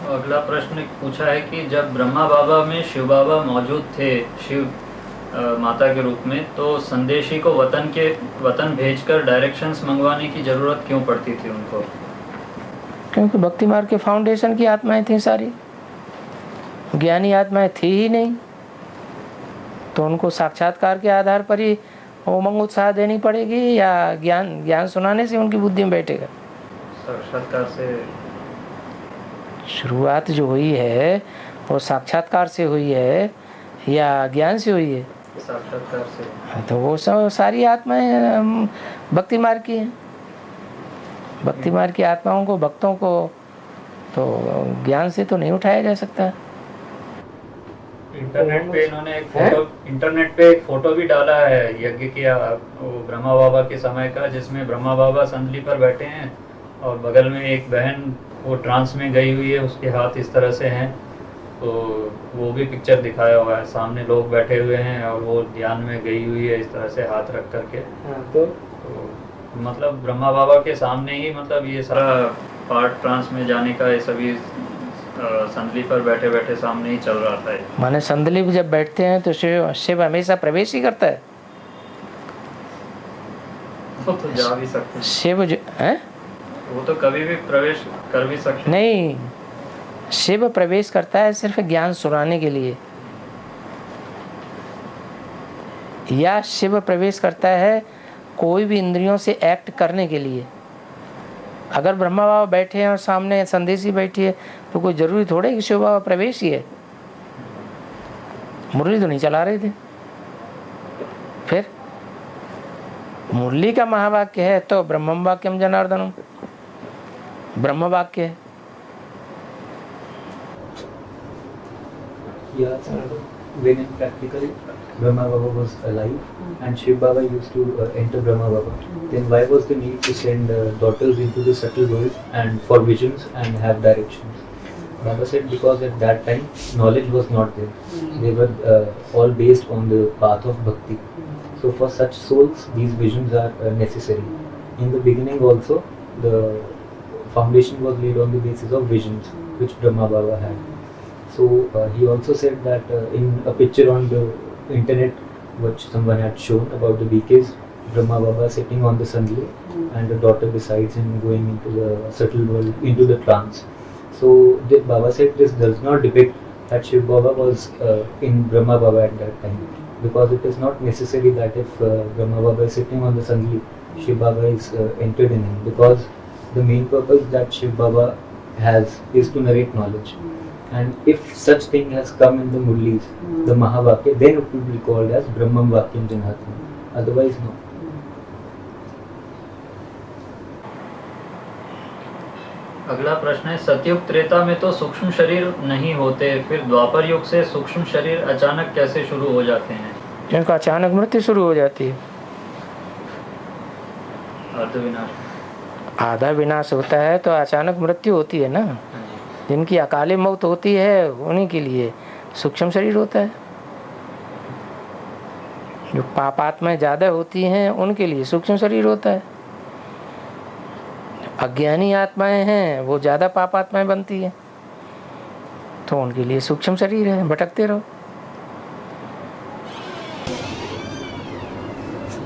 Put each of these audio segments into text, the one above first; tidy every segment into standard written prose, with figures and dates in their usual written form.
अगला प्रश्न पूछा है कि जब ब्रह्मा बाबा में शिव बाबा मौजूद थे, शिव माता के रूप में, तो संदेशी को वतन भेजकर डायरेक्शंस मंगवाने की ज़रूरत क्यों पड़ती थी उनको? क्योंकि भक्ति मार्ग के फाउंडेशन की आत्माएं थी सारी, ज्ञानी आत्माएं थी ही नहीं, तो उनको साक्षात्कार के आधार पर ही उमंग उत्साह देनी पड़ेगी या ज्ञान सुनाने से उनकी बुद्धि में बैठेगा? साक्षात्कार से शुरुआत जो हुई है वो साक्षात्कार से हुई है या ज्ञान से हुई है? साक्षात्कार से। तो वो सब सारी आत्माएं भक्ति मार्ग की हैं। भक्ति मार्ग की आत्माओं को, भक्तों को तो ज्ञान से तो नहीं उठाया जा सकता। इंटरनेट पे एक फोटो भी डाला है यज्ञ किया वो ब्रह्मा बाबा के समय का, जिसमें ब्रह्मा बाबा संदली पर बैठे हैं और बगल में एक बहन वो ट्रांस में गई हुई है, उसके हाथ इस तरह से हैं, तो वो भी पिक्चर दिखाया हुआ है। सामने लोग बैठे हुए हैं और वो ध्यान में गई हुई है इस तरह से हाथ रख करके। तो मतलब ब्रह्मा बाबा के सामने ही मतलब ये सारा पार्ट ट्रांस में जाने का ये सभी संदली पर बैठे बैठे सामने ही चल रहा था। माने संदली पर जब बैठते हैं तो शिव हमेशा प्रवेश ही करता है। वो तो जा भी सकते हैं शिव है, वो तो कभी भी प्रवेश कर भी सकते नहीं। शिव प्रवेश करता है सिर्फ ज्ञान सुनाने के लिए, या शिव प्रवेश करता है कोई भी इंद्रियों से एक्ट करने के लिए। अगर ब्रह्मा बाबा बैठे हैं और सामने संदेशी बैठी है तो कोई जरूरी थोड़े कि शिव बाबा प्रवेश ही है। मुरली तो नहीं चला रहे थे, फिर मुरली का महावाक्य है तो ब्रह्मम वाक्यम जनार्दनम, ब्रह्म वाक्य है। When in practical Brahma Baba was alive and Shiv Baba used to enter Brahma Baba, then why was the need to send daughters into the subtle world and for visions and have directions? Baba said because at that time knowledge was not there. They were all based on the path of bhakti. So for such souls these visions are necessary. In the beginning also the foundation was laid on the basis of visions which Brahma Baba had. So he also said that in a picture on the internet which someone had shown about the BKs, Brahma Baba sitting on the sandli and a daughter besides him going into the subtle world, into the trance. So Baba said this does not depict that Shiv Baba was in Brahma Baba at that time, because it is not necessary that if Brahma Baba is sitting on the sandli, Shiv Baba is entered in him, because the main purpose that Shiv Baba has is to narrate knowledge. And if such thing has come in the Murlis, the Mahavakya, then it will be called as Brahmam Vakyam Janatma. Otherwise, no. अगला प्रश्न है, सतयुग त्रेता में तो सूक्ष्म शरीर नहीं होते, फिर द्वापर युग से सूक्ष्म शरीर अचानक कैसे शुरू हो जाते हैं? जिनका अचानक मृत्यु शुरू हो जाती है। आधा विनाश होता है तो अचानक मृत्यु होती है ना। जिनकी अकाले मौत होती है उन्हीं के लिए सूक्ष्म शरीर होता है। जो पापात्माएं ज्यादा होती हैं उनके लिए सूक्ष्म शरीर होता है। अज्ञानी आत्माएं हैं वो ज्यादा पापात्माएं बनती हैं तो उनके लिए सूक्ष्म शरीर है, भटकते रहो।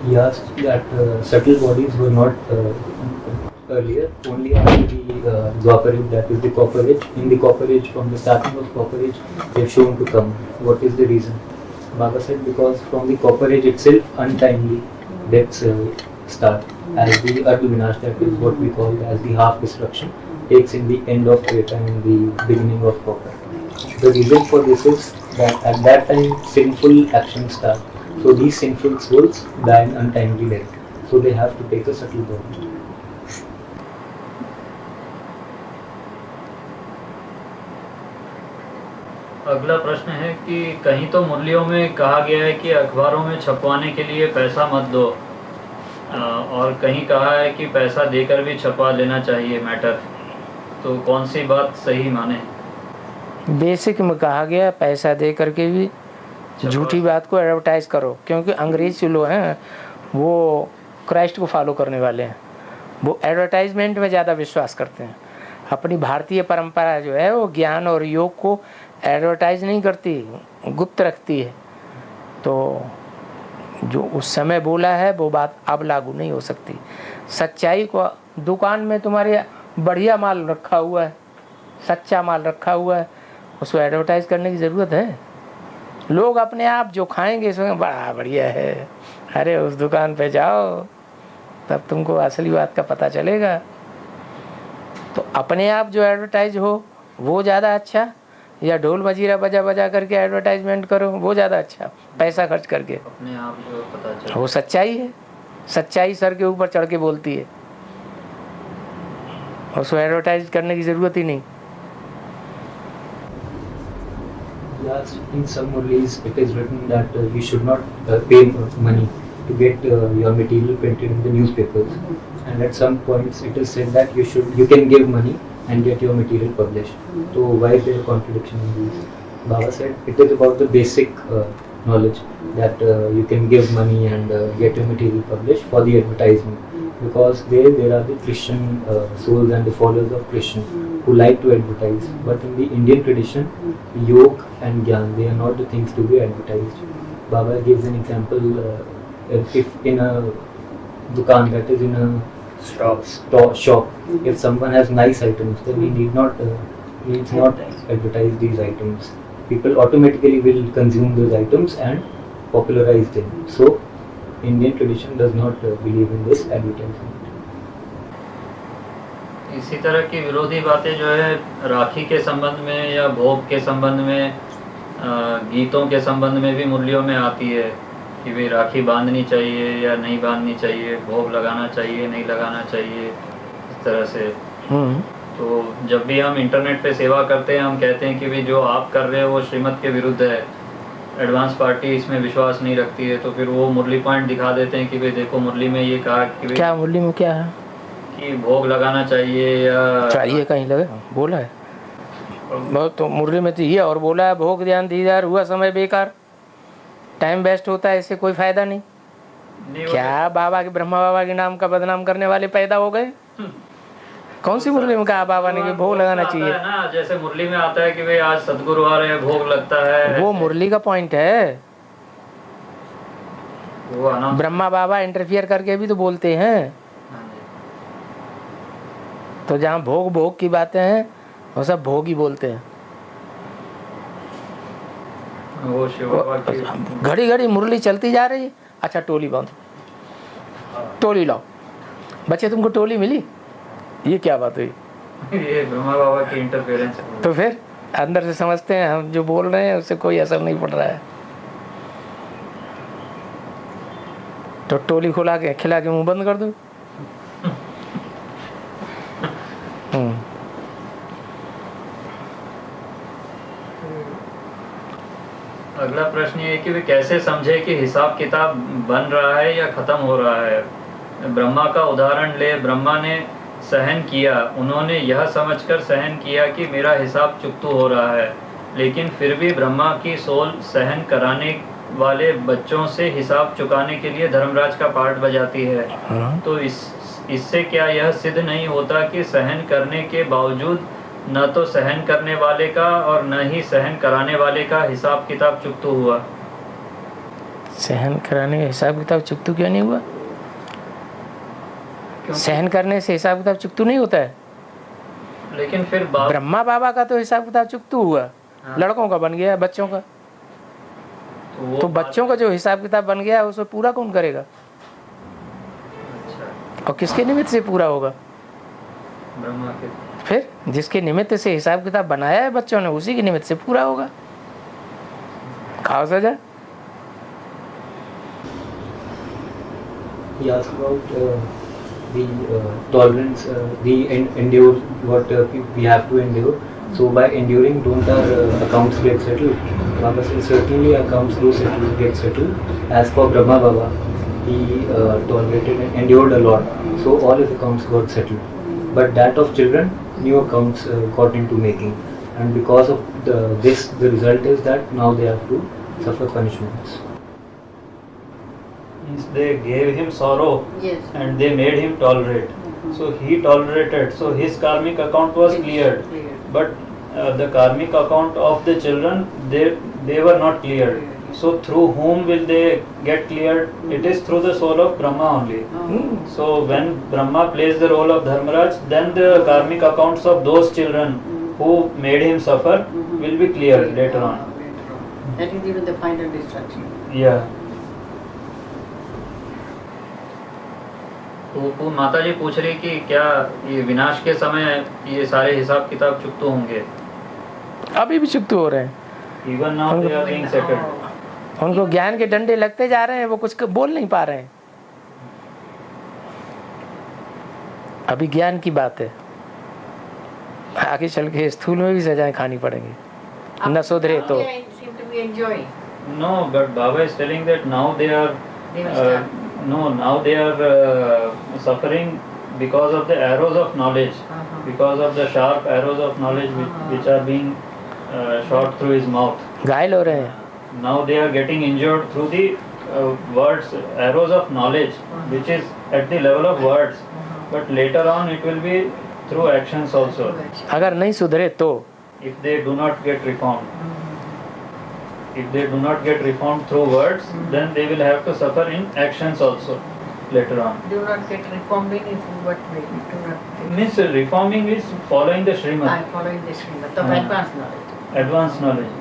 He asked that subtle bodies were not earlier, only after the Dwapar Yuga, that is the Copper Age. In the Copper Age, from the starting of Copper Age, they have shown to come. What is the reason? Baba said because from the Copper Age itself, untimely deaths start. As the Ardha Vinash, that is what we call as the half destruction, takes in the end of Treta and the beginning of Copper. The reason for this is that at that time sinful actions start. So these sinful souls die an untimely death. So they have to take a subtle body. अगला प्रश्न है कि कहीं तो मुरलियों में कहा गया है कि अखबारों में छपवाने के लिए पैसा मत दो, और कहीं कहा है कि पैसा देकर भी छपवा लेना चाहिए मैटर, तो कौन सी बात सही माने? बेसिक में कहा गया पैसा दे करके भी झूठी बात को एडवर्टाइज करो, क्योंकि अंग्रेज जो लोग हैं वो क्राइस्ट को फॉलो करने वाले हैं, वो एडवर्टाइजमेंट में ज़्यादा विश्वास करते हैं। अपनी भारतीय परंपरा जो है वो ज्ञान और योग को एडवर्टाइज नहीं करती, गुप्त रखती है। तो जो उस समय बोला है वो बात अब लागू नहीं हो सकती। सच्चाई को, दुकान में तुम्हारे बढ़िया माल रखा हुआ है, सच्चा माल रखा हुआ है, उसको एडवर्टाइज करने की ज़रूरत है? लोग अपने आप जो खाएंगे इसमें बड़ा बढ़िया है, अरे उस दुकान पे जाओ तब तुमको असली बात का पता चलेगा। तो अपने आप जो एडवर्टाइज हो वो ज़्यादा अच्छा, या ढोल मजीरा बजा बजा करके एडवर्टाइजमेंट करो वो ज़्यादा अच्छा, पैसा खर्च करके? अपने आप जो पता चले वो सच्चाई है। सच्चाई सर के ऊपर चढ़ के बोलती है, उसको एडवर्टाइज करने की ज़रूरत ही नहीं। Yes, in some Murlis it is written that you should not pay money to get your material printed in the newspapers, and at some points it is said that you can give money and get your material published. So why is there a contradiction in these? Baba said it is about the basic knowledge that you can give money and get your material published for the advertisement, because there are the Christian souls and the followers of Christian who like to advertise, but in the Indian tradition, yoga and gyan, they are not the things to be advertised. Baba gives an example, if in a dukan, that is in a shop, if someone has nice items, then we needs not advertise these items. People automatically will consume those items and popularize them. So Indian tradition does not believe in this advertisement. इसी तरह की विरोधी बातें जो है राखी के संबंध में या भोग के संबंध में, गीतों के संबंध में भी मुरलियों में आती है कि भाई राखी बांधनी चाहिए या नहीं बांधनी चाहिए, भोग लगाना चाहिए नहीं लगाना चाहिए, इस तरह से। तो जब भी हम इंटरनेट पे सेवा करते हैं हम कहते हैं कि भाई जो आप कर रहे हो वो श्रीमत के विरुद्ध है, एडवांस पार्टी इसमें विश्वास नहीं रखती है, तो फिर वो मुरली पॉइंट दिखा देते हैं कि भाई देखो मुरली में ये कहा कि क्या मुरली में क्या है कि भोग लगाना चाहिए या चाहिए, कहीं लगे बोला है बहुत, तो मुरली में तो ये और बोला है भोग ध्यान दीदार हुआ समय बेकार, टाइम वेस्ट होता है, इससे कोई फायदा नहीं। क्या बाबा के, ब्रह्मा बाबा के नाम का बदनाम करने वाले पैदा हो गए? कौन सी मुरली में कहा बाबा ने कि भोग लगाना चाहिए? ना जैसे मुरली में आता है कि भाई आज सदगुरु आ रहे हैं भोग लगता है, वो मुरली का पॉइंट है। वो ब्रह्मा बाबा इंटरफियर करके भी तो बोलते हैं। तो जहाँ भोग भोग की बातें हैं वो सब भोग ही बोलते हैं। वो शिव बाबा की घड़ी घड़ी मुरली चलती जा रही है, अच्छा टोली बांधो, टोली लाओ, बच्चे तुमको टोली मिली, ये क्या बात हुई? ये ब्रह्मा बाबा की इंटरफेरेंस। तो फिर अंदर से समझते हैं हम जो बोल रहे हैं उससे कोई असर नहीं पड़ रहा है, तो टोली खुला के खिला के मुंह बंद कर दो। अगला प्रश्न ये है कि वे कैसे समझे कि हिसाब किताब बन रहा है या खत्म हो रहा है। ब्रह्मा का उदाहरण ले, ब्रह्मा ने सहन किया, उन्होंने यह समझकर सहन किया कि मेरा हिसाब चुकतू हो रहा है, लेकिन फिर भी ब्रह्मा की सोल सहन कराने वाले बच्चों से हिसाब चुकाने के लिए धर्मराज का पार्ट बजाती है। तो इससे क्या यह सिद्ध नहीं होता कि सहन करने के बावजूद न तो सहन करने वाले का और न ही सहन कराने वाले का हिसाब किताब चुकतू हुआ? सहन कराने का हिसाब किताब चुकतू क्यों नहीं हुआ? सहन करने से हिसाब किताब चुकतू नहीं होता है। लेकिन फिर ब्रह्मा बाबा का तो हिसाब किताब चुकतू हुआ। हाँ। लड़कों का बन गया, बच्चों का तो बच्चों का जो हिसाब किताब बन गया उसे पूरा कौन करेगा? अच्छा। और किसके निमित्त से पूरा होगा? ब्रह्मा के। फिर जिसके निमित्त से हिसाब किताब बनाया है बच्चों ने, उसी के निमित्त से पूरा होगा। खाओ सजा। He asked about the tolerance, the endure, what we have to endure. So by enduring, don't our accounts get settled? Baba says certainly accounts do get settled. As for Brahma Baba, he tolerated and endured a lot, so all his accounts got settled. But that of children, new accounts got into making, and because of this, the result is that now they have to suffer punishments. They gave him sorrow, Yes. and they made him tolerate. So he tolerated. So his karmic account was cleared. But the karmic account of the children, they were not cleared. So through whom will they get cleared? It is through the soul of Brahma only. So when Brahma plays the role of Dharmaraj, then the karmic accounts of those children who made him suffer will be cleared later on. That is even the final destruction. Yeah. तो माता जी पूछ रही कि क्या ये विनाश के समय ये सारे हिसाब किताब चुकते होंगे? अभी भी चुकते हो रहे हैं। Even now they are being settled. उनको ज्ञान के डंडे लगते जा रहे हैं, वो कुछ बोल नहीं पा रहे हैं। अभी ज्ञान की बात है, आगे चल के स्थूल में भी सजाएं खानी पड़ेंगी, न सुधरे तो। No, but Baba is telling that now they are now they are suffering because of the arrows of knowledge, because of the sharp arrows of knowledge which are being shot through his mouth. घायल हो रहे हैं। Now they are getting injured through the words, arrows of knowledge, which is at the level of words, but later on it will be through actions also. अगर नहीं सुधरे तो If they do not get reformed, if they do not get reformed through words, then they will have to suffer in actions also later on. Do not get reformed in what way? Do not Means reforming is following the Srimad, following the Srimad, the advanced knowledge. advanced knowledge.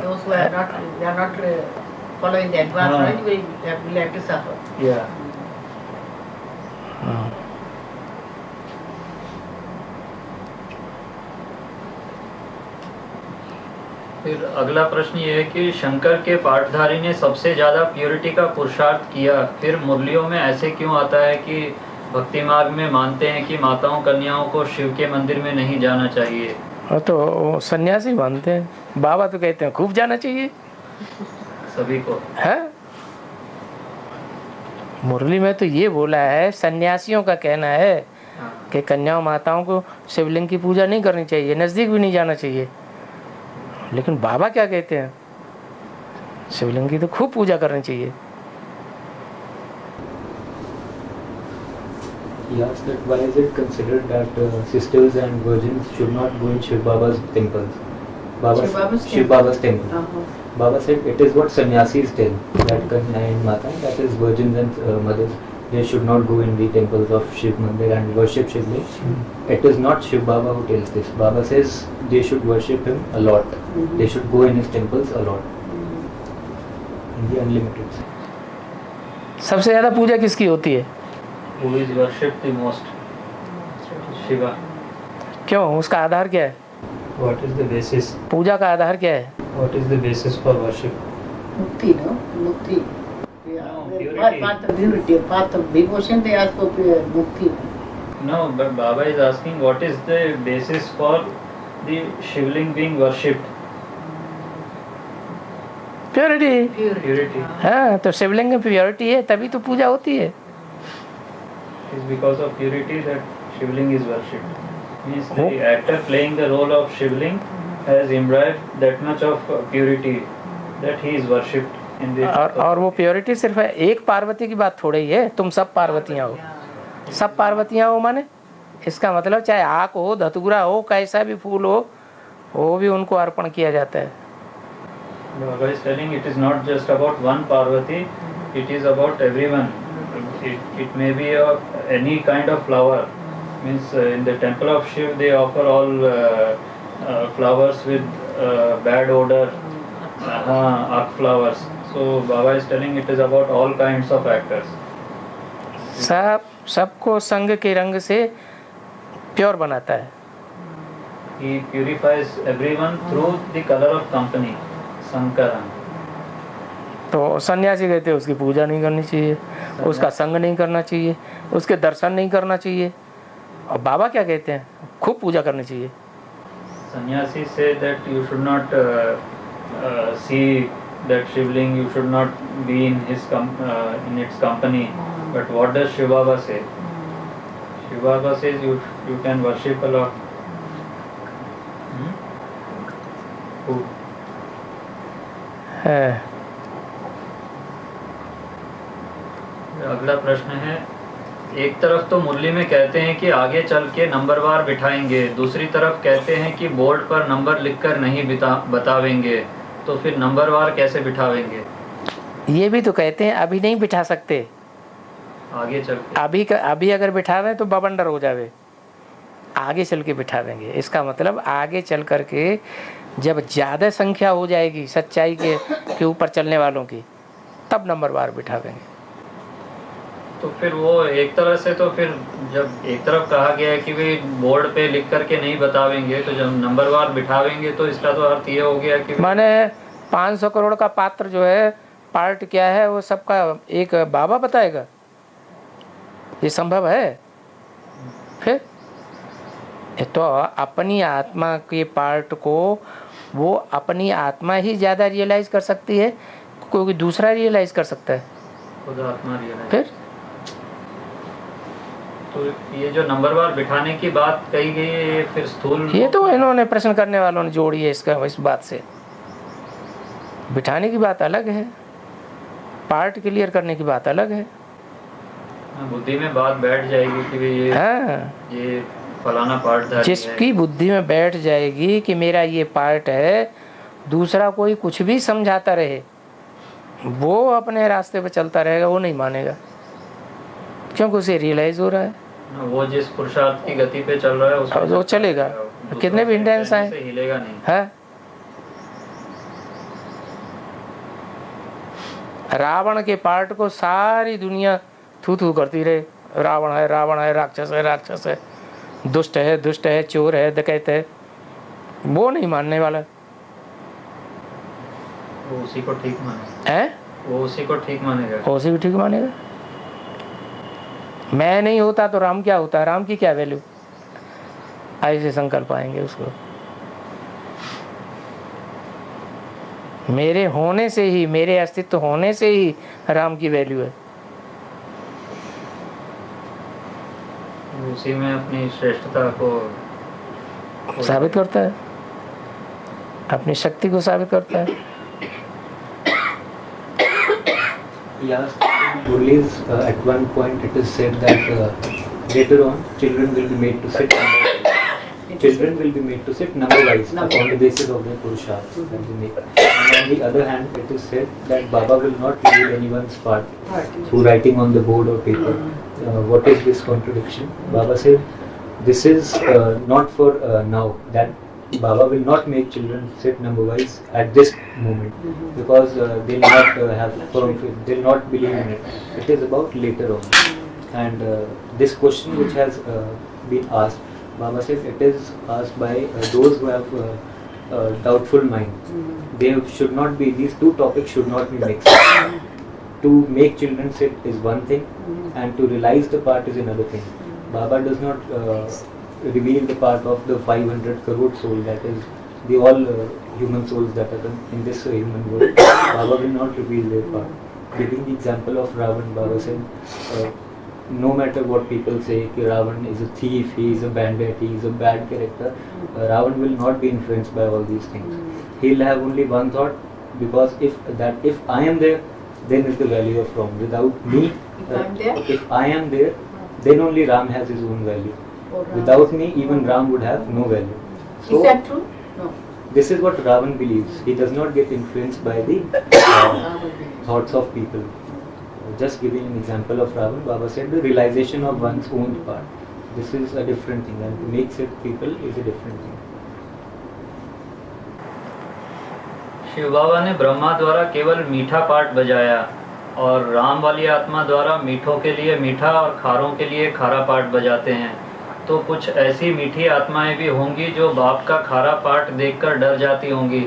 Those who are not, they are not following the advanced knowledge will have to suffer. Yeah. फिर अगला प्रश्न ये है कि शंकर के पाठधारी ने सबसे ज्यादा प्योरिटी का पुरुषार्थ किया, फिर मुरलियों में ऐसे क्यों आता है कि भक्ति मार्ग में मानते हैं कि माताओं कन्याओं को शिव के मंदिर में नहीं जाना चाहिए? तो सन्यासी मानते हैं, बाबा तो कहते हैं खूब जाना चाहिए सभी को है। मुरली में तो ये बोला है, सन्यासियों का कहना है कि कन्याओं माताओं को शिवलिंग की पूजा नहीं करनी चाहिए, नजदीक भी नहीं जाना चाहिए। लेकिन बाबा क्या कहते हैं, शिवलिंग की तो खूब पूजा करनी चाहिए। He asked that why is it considered that sisters and virgins should not go in Shiv Baba's temples? Shiv Baba's temple. Baba said it is what sannyasis tell, that Kanya and Mata, that is virgins and mothers, they should not go in the temples of Shiv Mandir and worship Shivling. It is not Shiv Baba who tells this. Baba says they should worship him a lot. They should go in his temples a lot. In the unlimited. सबसे ज्यादा पूजा किसकी होती है? Who is worshipped the most? Shiva. क्यों, उसका आधार क्या है? What is the basis? पूजा का आधार क्या है? What is the basis for worship? Mukti, no? Mukti. Purity. Path of purity, path of devotion, they ask for mukti. No, but Baba is asking what is the basis for the Shivling being worshipped? Purity. Purity. हाँ, तो शिवलिंग में purity है तभी तो पूजा होती है। It is because of purity that Shivling is worshipped. Means the actor playing the role of Shivling has imbibed that much of purity that he is worshipped in the. और वो प्योरिटी सिर्फ एक पार्वती की बात थोड़ी है, तुम सब पार्वतियाँ हो। सब पार्वतियाँ हो माने इसका मतलब चाहे आक हो, धतूरा हो, कैसा भी फूल हो, वो भी उनको अर्पण किया जाता है। Baba is telling it is not just about one Parvati, it is about everyone. It may be any kind of flower. Means in the temple of Shiv they offer all flowers with bad odor, arc flowers. So Baba is telling it is about all kinds of actors. सबको संग के रंग से pure बनाता है। He purifies everyone through the color of company. संकरन। तो सन्यासी कहते हैं उसकी पूजा नहीं करनी चाहिए, उसका संग नहीं करना चाहिए, उसके दर्शन नहीं करना चाहिए। और बाबा क्या कहते हैं, खूब पूजा करनी चाहिए। सन्यासी से that you should not see that Shivling, you should not be in his in its company. But what does Shiv Baba say? Shiv Baba says you can worship a lot. Who? है। अगला प्रश्न है एक तरफ तो मुरली में कहते हैं कि आगे चल के नंबरवार बिठाएंगे, दूसरी तरफ कहते हैं कि बोर्ड पर नंबर लिखकर नहीं बतावेंगे, तो फिर नंबरवार कैसे बिठावेंगे? ये भी तो कहते हैं अभी नहीं बिठा सकते, आगे चल के अभी अगर बिठावे तो बवंडर हो जावे, आगे चल के बिठावेंगे। इसका मतलब आगे चल करके जब ज़्यादा संख्या हो जाएगी सच्चाई के ऊपर चलने वालों की, तब नंबरवार बिठावेंगे। तो फिर वो एक तरह से, तो फिर जब एक तरफ कहा गया है कि वे बोर्ड पे लिख करके नहीं बतावेंगे, तो जब नंबरवार बिठावेंगे तो इसका तो अर्थ ये हो गया कि माने 500 करोड़ का पात्र जो है, पार्ट क्या है वो सबका एक बाबा बताएगा? ये संभव है? फिर ये तो अपनी आत्मा के पार्ट को वो अपनी आत्मा ही ज़्यादा रियलाइज कर सकती है, कोई दूसरा रियलाइज कर सकता है? खुद आत्मा रियलाइज। फिर तो ये जो नंबरवार बिठाने की बात कही गई है, ये फिर स्थूल, ये तो इन्होंने प्रश्न करने वालों ने जोड़ी है इसका, इस बात से। बिठाने की बात अलग है, पार्ट क्लियर करने की बात अलग है। बुद्धि में बात बैठ जाएगी कि ये ये फलाना पार्ट है। जिसकी बुद्धि में बैठ जाएगी कि मेरा ये पार्ट है, दूसरा कोई कुछ भी समझाता रहे, वो अपने रास्ते पे चलता रहेगा, वो नहीं मानेगा, क्योंकि उसे रियलाइज हो रहा है वो जिस पुरुषार्थ की गति पे चल रहा है उसमें वो चलेगा, कितने भी इंटेंस आए, हिलेगा नहीं है। रावण के पार्ट को सारी दुनिया थू थू करती रहे, रावण है, राक्षस है, दुष्ट है, चोर है, डकैत है, वो नहीं मानने वाला, वो उसी को ठीक मानेगा, है वो उसी को ठीक मानेगा, उसी को ठीक मानेगा। मैं नहीं होता तो राम क्या होता, राम की क्या वैल्यू, ऐसे संकल्प आएंगे उसको। मेरे होने से ही, मेरे अस्तित्व होने से ही राम की वैल्यू है। उसी में अपनी श्रेष्ठता को साबित करता है, अपनी शक्ति को साबित करता है। Yes, Murli's at one point it is said that later on children will be made to sit number wise on the basis of their purusharth that they make. And on the other hand, it is said that Baba will not reveal anyone's part through writing on the board or paper. What is this contradiction? Baba said, this is not for now, that Baba will not make children sit number wise at this moment because they'll not have firm faith, they'll not believe in it. It is about later on. And this question which has been asked, Baba said it is asked by those who have doubtful mind. They should not be, these two topics should not be mixed. To make children sit is one thing and to realize the part is another thing. Baba does not reveal the part of the 500 crore soul, that is the all human souls that are in this human world. Baba will not reveal their part. Giving the example of Ravan, Baba said, no matter what people say, कि Ravan is a thief, he is a bandit, he is a bad character, Ravan will not be influenced by all these things. He'll have only one thought, because if I am there, then is the value of Ram. Without me, if I am there, then only Ram has his own value. Without me, even Ram would have no value. So, is that true? No. This is what Ravan believes. He does not get influenced by the thoughts of people. Just giving an example of Ravan, Baba said the realization of one's own part. This is a different thing, and to make it people is a different thing. Shiv बाबा ने ब्रह्मा द्वारा केवल मीठा part बजाया और राम वाली आत्मा द्वारा मीठों के लिए मीठा और खारों के लिए खारा पार्ट बजाते हैं। तो कुछ ऐसी मीठी आत्माएं भी होंगी जो बाप का खारा पार्ट देखकर डर जाती होंगी,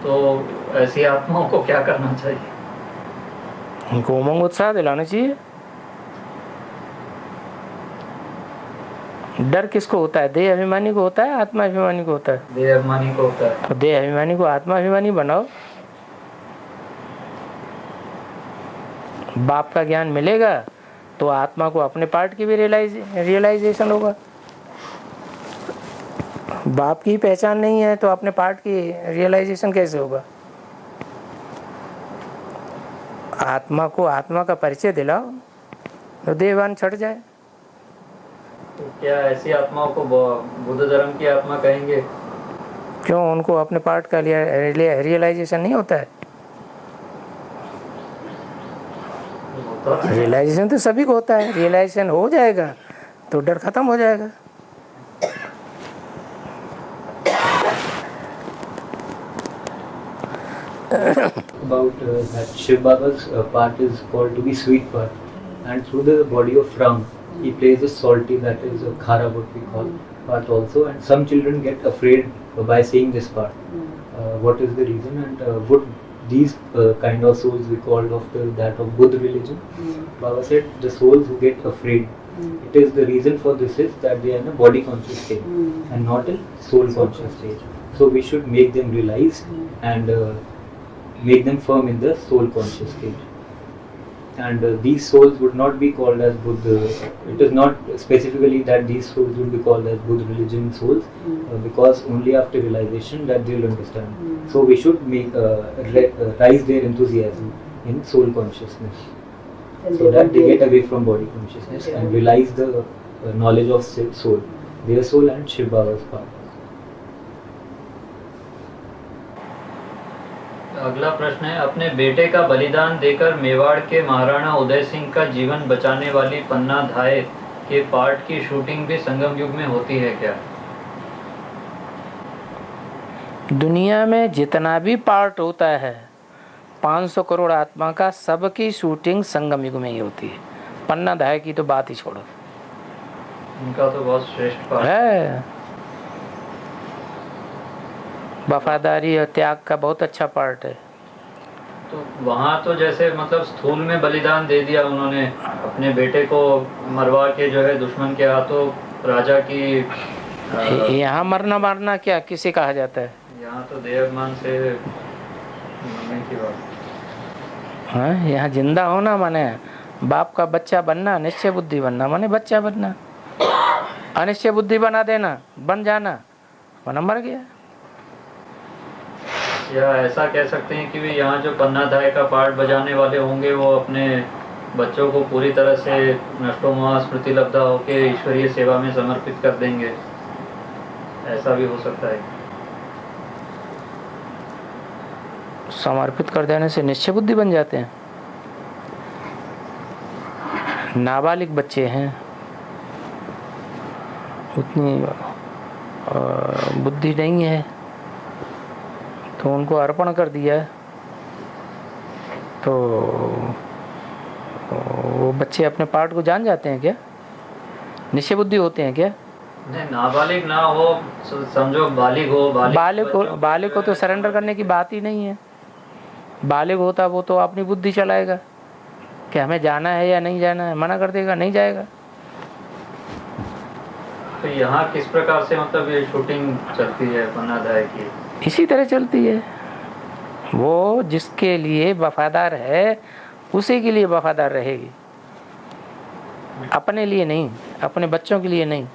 तो ऐसी आत्माओं को क्या करना चाहिए? उनको उमंग उत्साह दिलाना चाहिए। डर किसको होता है? देह अभिमानी को होता है, आत्मा अभिमानी को होता है? देह अभिमानी को होता है। तो देह अभिमानी को आत्मा अभिमानी बनाओ, बाप का ज्ञान मिलेगा तो आत्मा को अपने पार्ट की भी रियलाइजेशन होगा। बाप की पहचान नहीं है तो अपने पार्ट की रियलाइजेशन कैसे होगा? आत्मा को आत्मा का परिचय दिलाओ, तो देहवान छट जाए। तो क्या ऐसी आत्माओं को बुद्ध धर्म की आत्मा कहेंगे? क्यों, उनको अपने पार्ट का रियलाइजेशन नहीं होता है? रियलाइजेशन तो सभी को होता है, रियलाइजेशन हो जाएगा तो डर खत्म हो जाएगा। About that Shiv Baba's part is called to be sweet part, and through the body of frown he plays a salty, that is a khara what we call part also, and some children get afraid by seeing this part. What is the reason, and would these kind of souls we called of that of Buddha religion? Baba said the souls who get afraid, it is the reason for this is that they are in a body conscious state and not in soul conscious state. So we should make them realize and make them firm in the soul conscious state. And these souls would not be called as Buddha. It is not specifically that these souls would be called as Buddha religion souls, because only after realization that they will understand. So we should make rise their enthusiasm in soul consciousness, so that they get away from body consciousness and realize the knowledge of soul, their soul and Shiv Baba's part. अगला प्रश्न है, अपने बेटे का बलिदान देकर मेवाड़ के महाराणा उदय सिंह का जीवन बचाने वाली पन्ना धाय के पार्ट की शूटिंग भी संगम युग में होती है क्या? दुनिया में जितना भी पार्ट होता है 500 करोड़ आत्मा का, सबकी शूटिंग संगम युग में ही होती है। पन्ना धाय की तो बात ही छोड़ो, उनका तो बहुत श्रेष्ठ पार्ट है। वफादारी और त्याग का बहुत अच्छा पार्ट है। तो वहाँ तो जैसे मतलब स्थूल में बलिदान दे दिया उन्होंने, अपने बेटे को मरवा के जो है दुश्मन के हाथों राजा की। यहाँ मरना मारना क्या किसे कहा जाता है? यहाँ तो देहाभिमान से मरने की बात। हाँ, यहाँ जिंदा होना माने बाप का बच्चा बनना, निश्चय बुद्धि बनना माने बच्चा बनना। अनिश्चय बुद्धि बना देना, बन जाना माना मर गया। या ऐसा कह सकते हैं कि भी यहाँ जो पन्ना धाय का पार्ट बजाने वाले होंगे वो अपने बच्चों को पूरी तरह से नष्टोमोह स्मृति लब्धा होकर ईश्वरीय सेवा में समर्पित कर देंगे, ऐसा भी हो सकता है। समर्पित कर देने से निश्चय बुद्धि बन जाते हैं। नाबालिग बच्चे हैं, उतनी बुद्धि नहीं है, तो उनको अर्पण कर दिया तो वो बच्चे अपने पार्ट को जान जाते हैं क्या? निश्चय बुद्धि होते हैं क्या? नहीं, नाबालिग ना हो, समझो बालिग हो। बालिग को तो सरेंडर करने की बात ही नहीं है। बालिग होता वो तो अपनी बुद्धि चलाएगा कि हमें जाना है या नहीं जाना है, मना कर देगा, नहीं जाएगा। तो यहाँ किस प्रकार से मतलब ये शूटिंग चलती है पन्ना धाय की? इसी तरह चलती है। वो जिसके लिए वफादार है उसी के लिए वफादार रहेगी, अपने लिए नहीं, अपने बच्चों के लिए नहीं।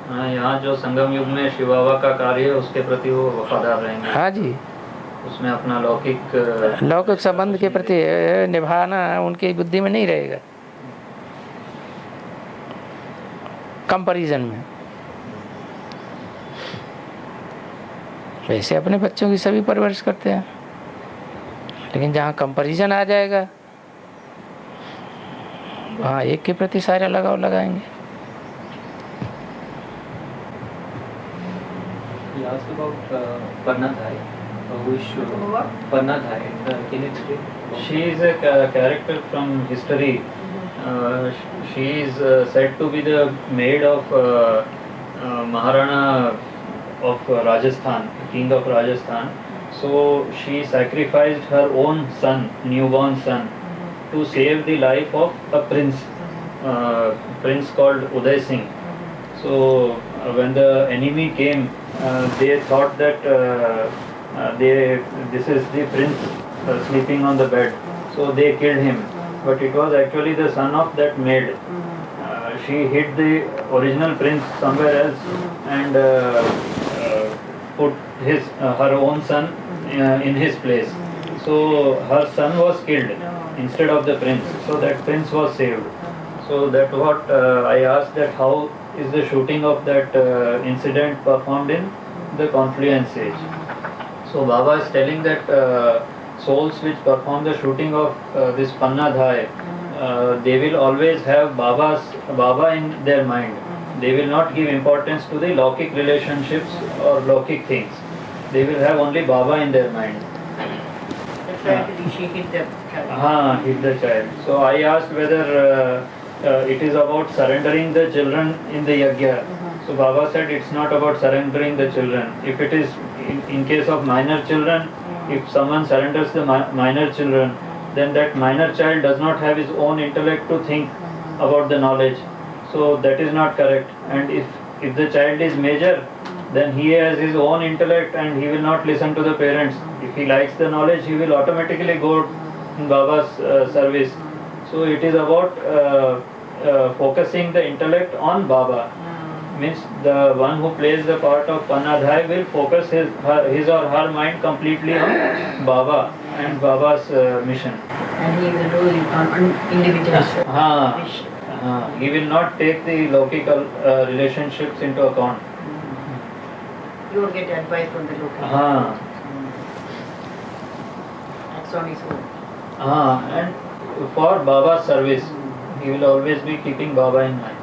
हाँ, यहाँ जो संगम युग में शिव बाबा का कार्य है उसके प्रति वो वफादार रहेंगे। हाँ जी, उसमें अपना लौकिक संबंध के प्रति निभाना उनकी बुद्धि में नहीं रहेगा, कंपैरिजन में। वैसे अपने बच्चों की सभी परवरिश करते हैं, लेकिन जहाँ कंपैरिजन आ जाएगा वहाँ एक के प्रति सारा लगाव लगाएंगे। She is a character from history. She is said to be the maid of Maharana of Rajasthan, king of Rajasthan. So she sacrificed her own son, newborn son, to save the life of a prince called Uday Singh. So when the enemy came, they thought that this is the prince sleeping on the bed. So they killed him. But it was actually the son of that maid. She hid the original prince somewhere else and put her own son in his place. So her son was killed instead of the prince. So that prince was saved. So that what I asked, that how is the shooting of that incident performed in the confluence age. So Baba is telling that souls which perform the shooting of this Panna Dhai, they will always have Baba in their mind. They will not give importance to the Lokik relationships or Lokik things. They will have only Baba in their mind. That's why she hit the child. Hit the child. So I asked whether it is about surrendering the children in the yajna. So Baba said it's not about surrendering the children. If it is in case of minor children, if someone surrenders the minor children, then that minor child does not have his own intellect to think about the knowledge. So that is not correct. And if the child is major, then he has his own intellect and he will not listen to the parents. If he likes the knowledge, he will automatically go in Baba's service. So it is about focusing the intellect on Baba. Means the one who plays the part of Panna Dhai will focus his or her mind completely on Baba and Baba's mission. And he will do it on individual wish. He will not take the logical relationships into account. You will get advice from the local. That's on his own. And for Baba's service, he will always be keeping Baba in mind.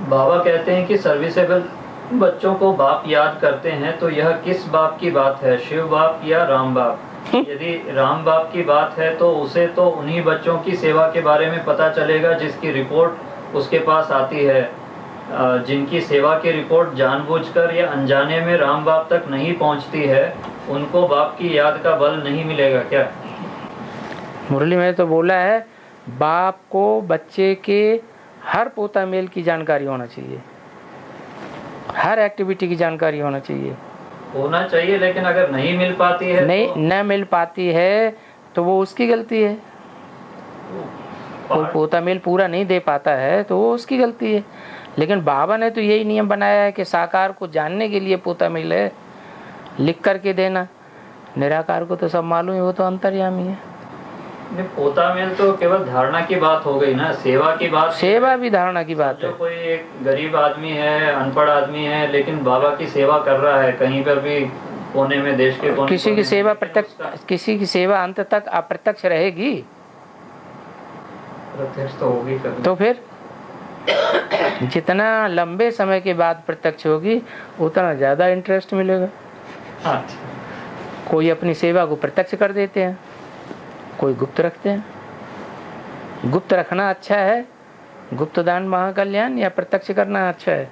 बाबा कहते हैं कि serviceable बच्चों को बाप याद करते हैं, तो यह किस बाप की बात है, शिव बाप या राम बाप? यदि राम बाप की बात है तो उसे तो उन्हीं बच्चों की सेवा के बारे में पता चलेगा जिसकी रिपोर्ट उसके पास आती है। जिनकी सेवा की रिपोर्ट जानबूझकर या अनजाने में राम बाप तक नहीं पहुंचती है, उनको बाप की याद का बल नहीं मिलेगा क्या? मुरली में तो बोला है बाप को बच्चे के हर पोता मेल की जानकारी होना चाहिए, हर एक्टिविटी की जानकारी होना चाहिए। लेकिन अगर नहीं मिल पाती है, न मिल पाती है तो वो उसकी गलती है। कोई पोता मेल पूरा नहीं दे पाता है तो वो उसकी गलती है। लेकिन बाबा ने तो यही नियम बनाया है कि साकार को जानने के लिए पोता मेल है, लिख करके देना। निराकार को तो सब मालूम है, वो तो अंतर्यामी है। पोता मेल तो केवल धारणा की बात हो गई ना, सेवा की बात। सेवा भी धारणा की बात है। कोई एक गरीब आदमी है, अनपढ़ आदमी है, लेकिन बाबा की सेवा कर रहा है, कहीं पर भी कोने में, देश के कोने, किसी की सेवा प्रत्यक्ष, किसी की सेवा अंत तक अप्रत्यक्ष रहेगी, प्रत्यक्ष तो होगी कभी। तो फिर जितना लंबे समय के बाद प्रत्यक्ष होगी उतना ज्यादा इंटरेस्ट मिलेगा। कोई अपनी सेवा को प्रत्यक्ष कर देते हैं, कोई गुप्त रखते हैं। गुप्त रखना अच्छा है, गुप्त दान महाकल्याण, या प्रत्यक्ष करना अच्छा है?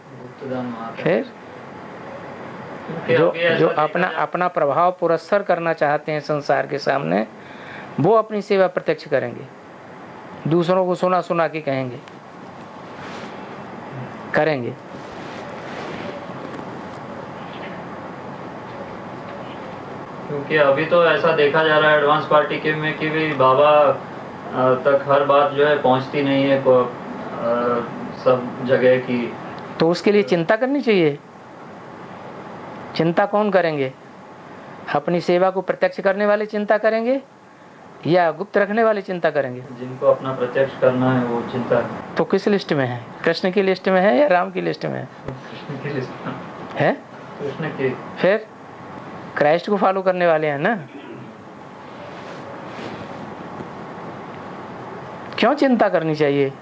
फिर जो अपना प्रभाव पुरस्कार करना चाहते हैं संसार के सामने, वो अपनी सेवा प्रत्यक्ष करेंगे, दूसरों को सुना सुना के करेंगे। क्योंकि अभी तो ऐसा देखा जा रहा है एडवांस पार्टी के में कि भी बाबा तक हर बात जो है पहुंचती नहीं है सब जगह की। तो उसके लिए चिंता करनी चाहिए। चिंता कौन करेंगे? अपनी सेवा को प्रत्यक्ष करने वाले चिंता करेंगे या गुप्त रखने वाले चिंता करेंगे? जिनको अपना प्रत्यक्ष करना है वो चिंता। तो किस लिस्ट में है? कृष्ण की लिस्ट में है या राम की लिस्ट में है? कृष्ण की लिस्ट में है। कृष्ण की। फिर क्राइस्ट को फॉलो करने वाले हैं ना। क्यों चिंता करनी चाहिए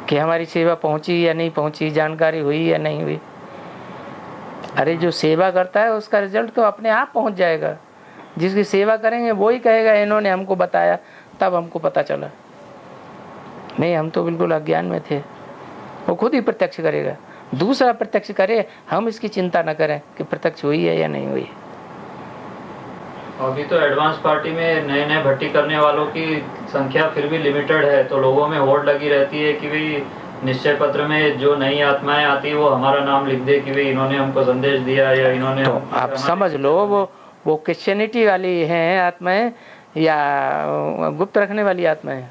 कि हमारी सेवा पहुंची या नहीं पहुंची, जानकारी हुई या नहीं हुई? अरे जो सेवा करता है उसका रिजल्ट तो अपने आप पहुंच जाएगा। जिसकी सेवा करेंगे वो ही कहेगा इन्होंने हमको बताया तब हमको पता चला, नहीं हम तो बिल्कुल अज्ञान में थे। वो खुद ही प्रत्यक्ष करेगा, दूसरा प्रत्यक्ष करे, हम इसकी चिंता न करें कि प्रत्यक्ष हुई है या नहीं हुई। अभी तो एडवांस पार्टी में नए नए भर्ती करने वालों की संख्या फिर भी लिमिटेड है, तो लोगों में होड़ लगी रहती है कि भाई निश्चय पत्र में जो नई आत्माएं आती है वो हमारा नाम लिख दे कि भाई इन्होंने हमको संदेश दिया या इन्होंने। तो आप समझ लो वो क्रिश्चियनिटी वाली हैं आत्माएं या गुप्त रखने वाली आत्माएं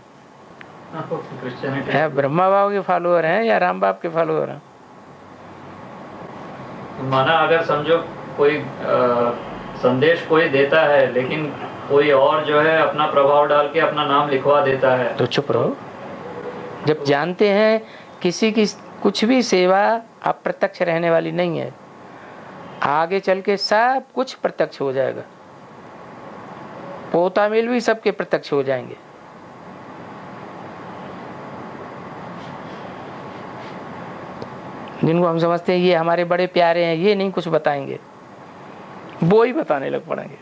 है? ब्रह्मा बाबा के फॉलोअर हैं या राम बाप के फॉलोअर हैं? माना अगर समझो कोई संदेश कोई देता है लेकिन कोई और जो है अपना प्रभाव डाल के अपना नाम लिखवा देता है। तो चुप रहो। जब जानते हैं किसी की कुछ भी सेवा अप्रत्यक्ष रहने वाली नहीं है, आगे चल के सब कुछ प्रत्यक्ष हो जाएगा। पोता मिल भी सबके प्रत्यक्ष हो जाएंगे। जिनको हम समझते हैं ये हमारे बड़े प्यारे हैं, ये नहीं कुछ बताएंगे, वो ही बताने लग पड़ेंगे।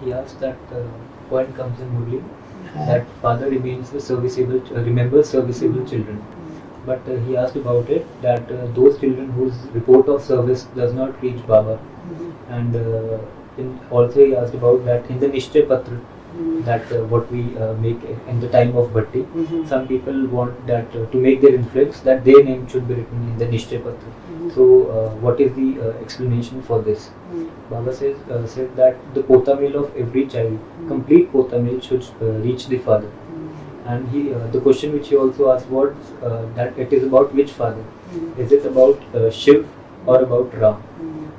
He asked that point comes in Murli that father remains the serviceable, remembers serviceable children, but he asked about it that those children whose report of service does not reach Baba, and also he asked about that in the Nishchay Patra, that what we make in the time of Bhatti, some people want that to make their influence that their name should be written in the Nishchay Patra. So what is the explanation for this? Baba said that the pota meal of every child, complete pota meal should reach the father. And the question which he also asked was that it is about which father? Is it about Shiv or about Ram?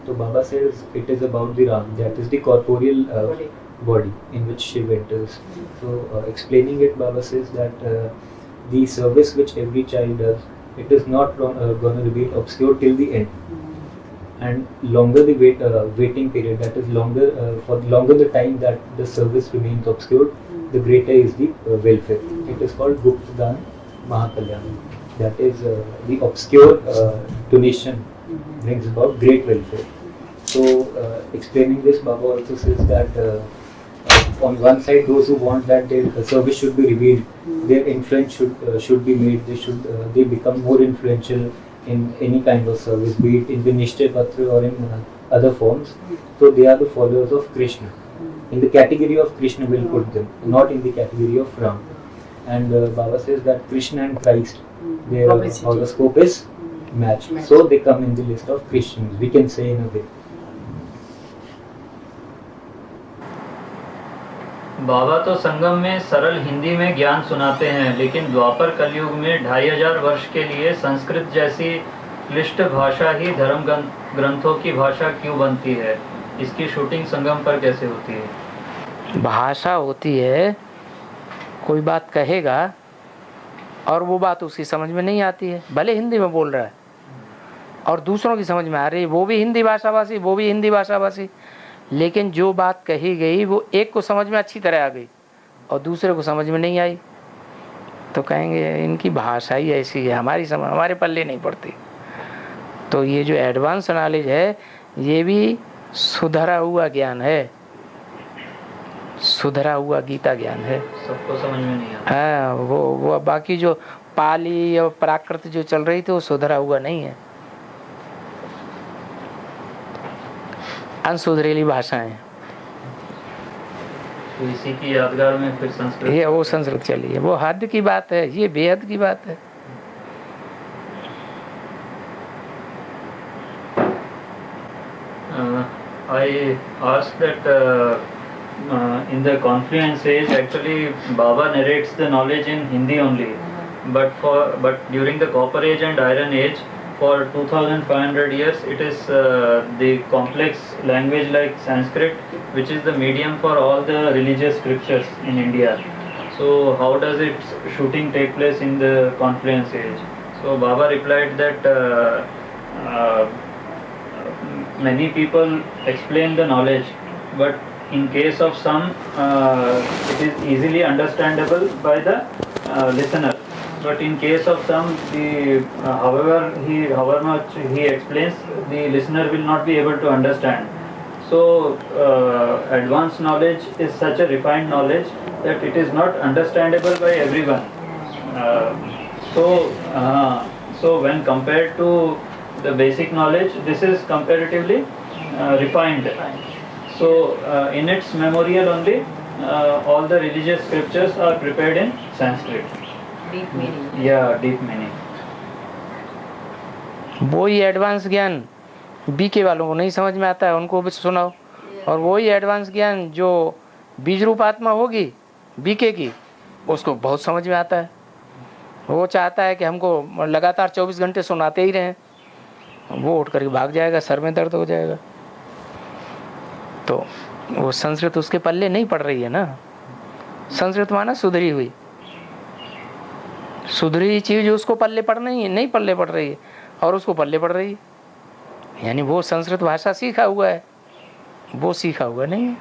So Baba says it is about the Ram, that is the corporeal body in which Shiv enters. So explaining it, Baba says that the service which every child does, it is not going to remain obscure till the end. And longer the waiting period, that is longer the time that the service remains obscured, the greater is the welfare. It is called Gupta Dan Mahakalyan. That is the obscure donation brings about great welfare. So explaining this, Baba also says that on one side, those who want that their service should be revealed, their influence should be made. They become more influential in any kind of service, be it in the Nishchay Patra or in other forms. So they are the followers of Krishna. In the category of Krishna we'll put them, not in the category of Ram. And Baba says that Krishna and Christ, their horoscope is matched. So they come in the list of Christians, we can say in a way. बाबा तो संगम में सरल हिंदी में ज्ञान सुनाते हैं, लेकिन द्वापर कलयुग में 2500 वर्ष के लिए संस्कृत जैसी क्लिष्ट भाषा ही धर्म ग्रंथों की भाषा क्यों बनती है? इसकी शूटिंग संगम पर कैसे होती है? भाषा होती है, कोई बात कहेगा और वो बात उसकी समझ में नहीं आती है, भले हिंदी में बोल रहा है और दूसरों की समझ में आ रही है, वो भी हिंदी भाषा भाषी, वो भी हिंदी भाषा भाषी, लेकिन जो बात कही गई वो एक को समझ में अच्छी तरह आ गई और दूसरे को समझ में नहीं आई, तो कहेंगे इनकी भाषा ही ऐसी है, हमारे पल्ले नहीं पड़ती। तो ये जो एडवांस नॉलेज है ये भी सुधरा हुआ ज्ञान है, सुधरा हुआ गीता ज्ञान है, सबको समझ में नहीं आता। हाँ, वो बाकी जो पाली और प्राकृत जो चल रही थी वो सुधरा हुआ नहीं है, अनसुधरेली भाषाएं। तो इसी की यादगार में फिर संस्कृत, ये वो संस्कृत चली है, वो हद की बात है, ये बेहद की बात है। I asked that in the Confluence age, actually Baba narrates the knowledge in Hindi only, but during the Copper Age and Iron Age, for 2500 years, it is the complex language like Sanskrit, which is the medium for all the religious scriptures in India. So how does its shooting take place in the Confluence age? So Baba replied that many people explain the knowledge, but in case of some, it is easily understandable by the listener. But in case of some, however much he explains, the listener will not be able to understand. So advanced knowledge is such a refined knowledge that it is not understandable by everyone. So when compared to the basic knowledge, this is comparatively refined. So in its memorial only, all the religious scriptures are prepared in Sanskrit. Deep meaning. Yeah, deep meaning. वही advance ज्ञान BK वालों को नहीं समझ में आता है, उनको भी सुनाओ, और वही एडवांस ज्ञान जो बीज रूप आत्मा होगी बीके की, उसको बहुत समझ में आता है। वो चाहता है कि हमको लगातार 24 घंटे सुनाते ही रहें, वो उठ करके भाग जाएगा, सर में दर्द हो जाएगा। तो वो संस्कृत उसके पल्ले नहीं पड़ रही है ना। संस्कृत माना सुधरी हुई, सुधरी चीज उसको पल्ले पड़ नहीं पल्ले पड़ रही है, और उसको पल्ले पड़ रही है। यानी वो संस्कृत भाषा सीखा हुआ है, वो सीखा हुआ नहीं है।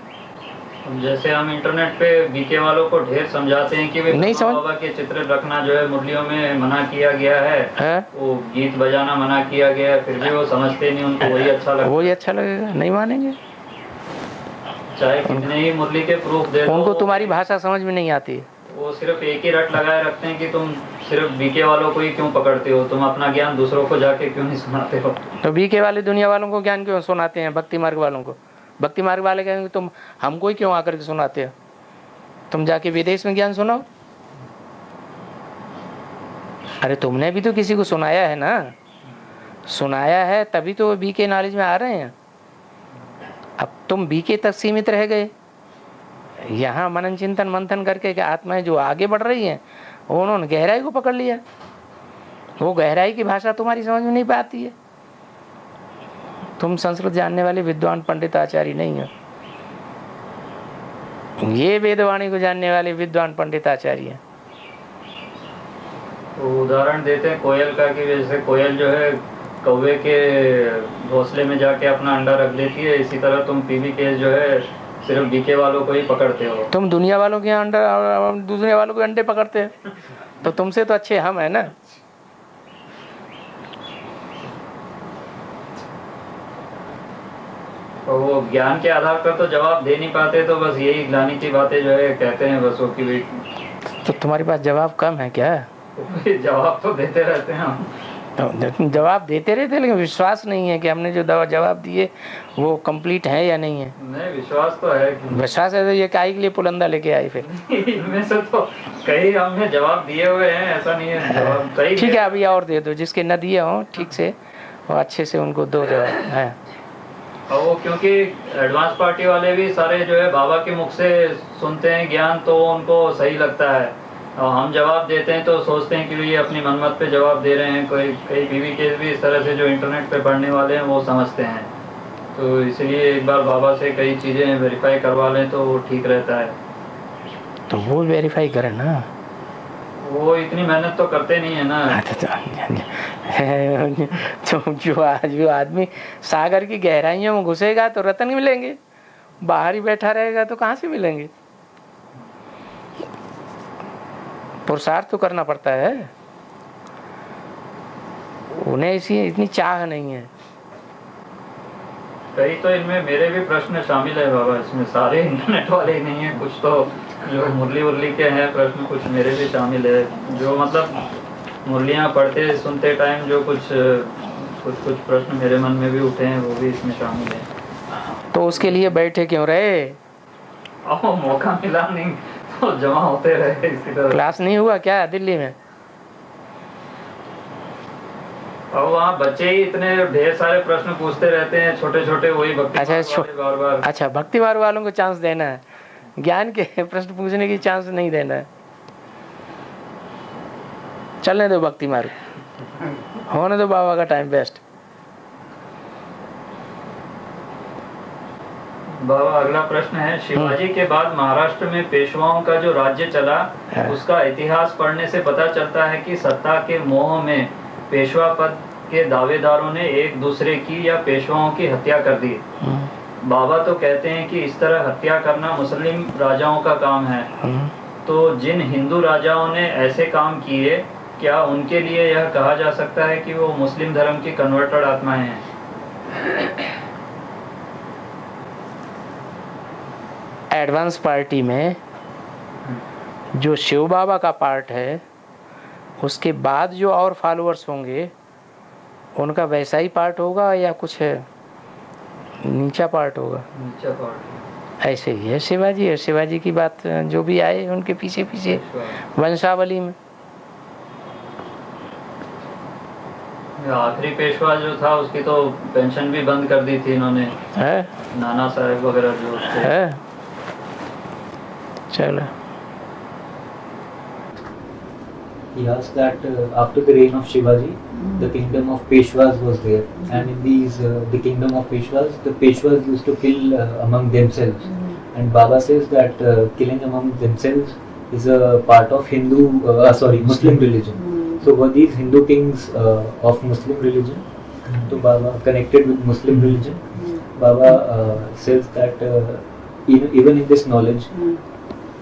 जैसे हम इंटरनेट पे बीके वालों को ढेर समझाते हैं कि नहीं समझ, बाबा के चित्र रखना जो है मुरलियों में मना किया गया है, वो गीत बजाना मना किया गया है, फिर भी वो समझते नहीं, उनको वही अच्छा लगता है। वही अच्छा लगेगा, नहीं मानेंगे। चाहे कितने ही मुरली के प्रूफ दे दो, उनको तुम्हारी भाषा समझ में नहीं आती। वो सिर्फ एक ही रट लगाए रखते हैं कि तुम सिर्फ बीके वालों को ही क्यों पकड़ते हो, तुम अपना ज्ञान दूसरों को जाके क्यों नहीं सुनाते हो। तो बीके वाले दुनिया वालों को ज्ञान क्यों सुनाते हैं, भक्ति मार्ग वालों को? भक्ति मार्ग वाले कहेंगे तुम हमको ही क्यों आकर के सुनाते हो, तुम जाके विदेश में ज्ञान सुनाओ। अरे तुमने भी तो किसी को सुनाया है ना, सुनाया है तभी तो बीके नॉलेज में आ रहे हैं। अब तुम बीके तक सीमित रह गए। यहाँ मनन चिंतन मंथन करके कि आत्माएं जो आगे बढ़ रही हैं, उन्होंने गहराई को पकड़ लिया। वो गहराई की भाषा तुम्हारी समझ में नहीं पाती है। तुम संस्कृत जानने वाले विद्वान पंडित आचार्य नहीं हो, ये वेदवाणी को जानने वाले विद्वान पंडित आचार्य हैं। तो उदाहरण देते हैं कोयल का कि जैसे कोयल जो है कौवे के घोंसले में जाके अपना अंडा रख लेती है, इसी तरह तुम पीवी केस जो है सिर्फ बीके वालों को ही पकड़ते हो। तुम दुनिया वालों के अंडा, दूसरे वालों के अंडे पकड़ते हो, तो तुमसे तो अच्छे हम है ना। और वो ज्ञान के आधार पर तो जवाब दे नहीं पाते, तो बस यही ग्लानि की बातें जो है कहते हैं बस वो कि भाई। तो तुम्हारे पास जवाब कम है क्या? जवाब तो देते रहते हैं हम। तो जवाब देते रहते, लेकिन विश्वास नहीं है कि हमने जो जवाब दिए वो कंप्लीट है या नहीं है। नहीं, विश्वास तो है। विश्वास है तो ये काहे के लिए पुलंदा लेके आए फिर? इनमें से तो कई हमने जवाब दिए हुए हैं, ऐसा नहीं है जवाब कई। ठीक है, अभी और दे दो, जिसके न दिए हो ठीक से और अच्छे से उनको दो जवाब है। और वो क्योंकि एडवांस पार्टी वाले भी सारे जो है बाबा के मुख से सुनते हैं ज्ञान, तो उनको सही लगता है, और हम जवाब देते हैं तो सोचते हैं कि ये अपनी मनमत पे जवाब दे रहे हैं। कई बीवी केस भी इस तरह से जो इंटरनेट पे पढ़ने वाले हैं वो समझते हैं, तो इसलिए एक बार बाबा से कई चीज़ें वेरीफाई करवा लें तो वो ठीक रहता है। तो वो वेरीफाई करें ना, वो इतनी मेहनत तो करते नहीं है ना। तो जो आदमी सागर की गहराइयों में घुसेगा तो रतन मिलेंगे, बाहर ही बैठा रहेगा तो कहाँ से मिलेंगे? पुरुषार्थ तो करना पड़ता है, उन्हें इतनी चाह नहीं है। कई तो इनमें मेरे भी प्रश्न शामिल है बाबा, इसमें सारे इंटरनेट वाले ही नहीं है, कुछ तो जो मुरली के हैं प्रश्न कुछ मेरे भी शामिल है, जो मतलब मुरलियाँ पढ़ते सुनते टाइम जो कुछ प्रश्न मेरे मन में भी उठे हैं वो भी इसमें शामिल है। तो उसके लिए बैठे क्यों रहे? मौका मिला नहीं तो जमा होते रहे इसी तरह। क्लास नहीं हुआ क्या दिल्ली में? और वहाँ बच्चे ही इतने ढेर सारे प्रश्न पूछते रहते हैं, छोटे छोटे, वही भक्ति बार। अच्छा, भक्ति मार्ग वालों को चांस देना है, ज्ञान के प्रश्न पूछने की चांस नहीं देना है। चलने दो भक्ति मार्ग, होने दो बाबा का टाइम बेस्ट। बाबा अगला प्रश्न है, शिवाजी के बाद महाराष्ट्र में पेशवाओं का जो राज्य चला उसका इतिहास पढ़ने से पता चलता है कि सत्ता के मोह में पेशवा पद के दावेदारों ने एक दूसरे की या पेशवाओं की हत्या कर दी। बाबा तो कहते हैं कि इस तरह हत्या करना मुस्लिम राजाओं का काम है, तो जिन हिंदू राजाओं ने ऐसे काम किए क्या उनके लिए यह कहा जा सकता है कि वो मुस्लिम धर्म की कन्वर्टेड आत्माएं हैं? एडवांस पार्टी में जो शिव बाबा का पार्ट है, उसके बाद जो और फॉलोअर्स होंगे उनका वैसा ही पार्ट होगा या कुछ है नीचा पार्ट होगा? नीचा पार्ट ऐसे ही है शिवाजी है। शिवाजी की बात जो भी आए उनके पीछे पीछे वंशावली में। आखिरी पेशवा जो था उसकी तो पेंशन भी बंद कर दी थी इन्होंने, है नाना साहब वगैरह जो है। चलो he asked that after the reign of Shivaji, the kingdom of Peshwas was there, and in the kingdom of Peshwas, the Peshwas used to kill among themselves, and Baba says that killing among themselves is a part of Muslim religion. So were these Hindu kings of Muslim religion? So Baba connected with Muslim religion. Baba says that even in this knowledge,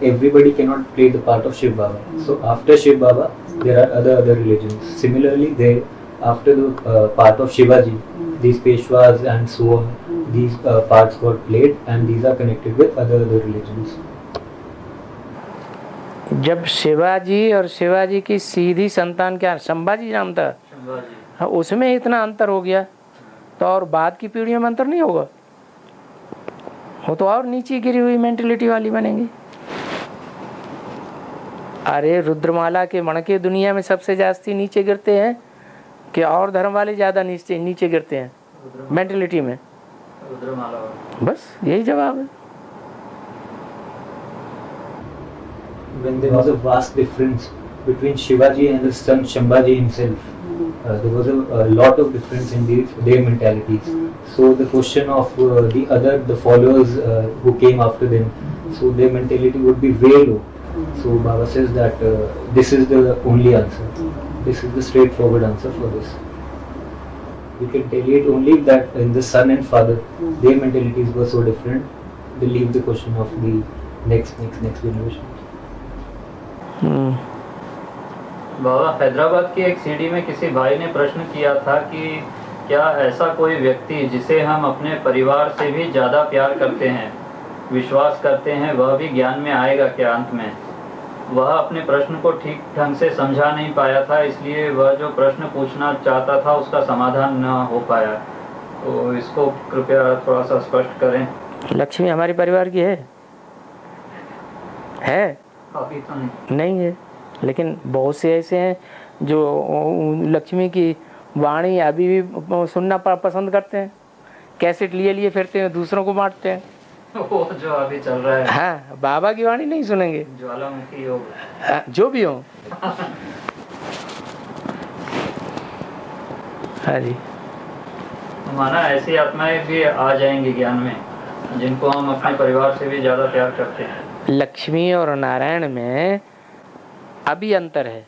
everybody cannot play the part of Shiv Baba. So after Shiv Baba, there are other religions. Similarly, after the part of Shivaji, these Peshwas and so on, these parts got played, and these are connected with other religions. जब शिवाजी और शिवाजी की सीधी संतान क्या संभाजी नाम था, हाँ, उसमें इतना अंतर हो गया तो और बाद की पीढ़ियों में अंतर नहीं होगा, वो तो और नीचे गिरी हुई मेंटेलिटी वाली बनेंगी। अरे रुद्रमाला के मणके दुनिया में सबसे जास्ती नीचे गिरते हैं कि और धर्म वाले ज्यादा नीचे गिरते हैं मेंटेलिटी में? बस यही जवाब है। When there was a vast difference between Shivaji and his son Shambhaji himself, there was a lot of difference in their mentalities. So the question of the followers who came after them, so their mentality would be very low. So Baba says that this is the only answer. This is the straightforward answer for this. We can tell it only that in the son and father, their mentalities were so different. They leave the question of the next generation. बाबा, हैदराबाद की एक CD में किसी भाई ने प्रश्न किया था कि क्या ऐसा कोई व्यक्ति जिसे हम अपने परिवार से भी ज़्यादा प्यार करते हैं, विश्वास करते हैं, वह भी ज्ञान में आएगा क्या अंत में? वह अपने प्रश्न को ठीक ढंग से समझा नहीं पाया था, इसलिए वह जो प्रश्न पूछना चाहता था उसका समाधान न हो पाया। तो इसको कृपया थोड़ा सा स्पष्ट करें। लक्ष्मी हमारे परिवार की है? अभी तो नहीं है, लेकिन बहुत से ऐसे हैं जो लक्ष्मी की वाणी अभी भी सुनना पसंद करते हैं, कैसेट लिए फिरते हैं, दूसरों को बांटते हैं। वो जो अभी चल रहा है, हाँ, बाबा की वाणी नहीं सुनेंगे, ज्वालामुखी योग, जो भी हो। हाँ जी, माना ऐसी आत्माएं भी आ जाएंगी ज्ञान में जिनको हम अपने परिवार से भी ज्यादा प्यार करते हैं। लक्ष्मी और नारायण में अभी अंतर है,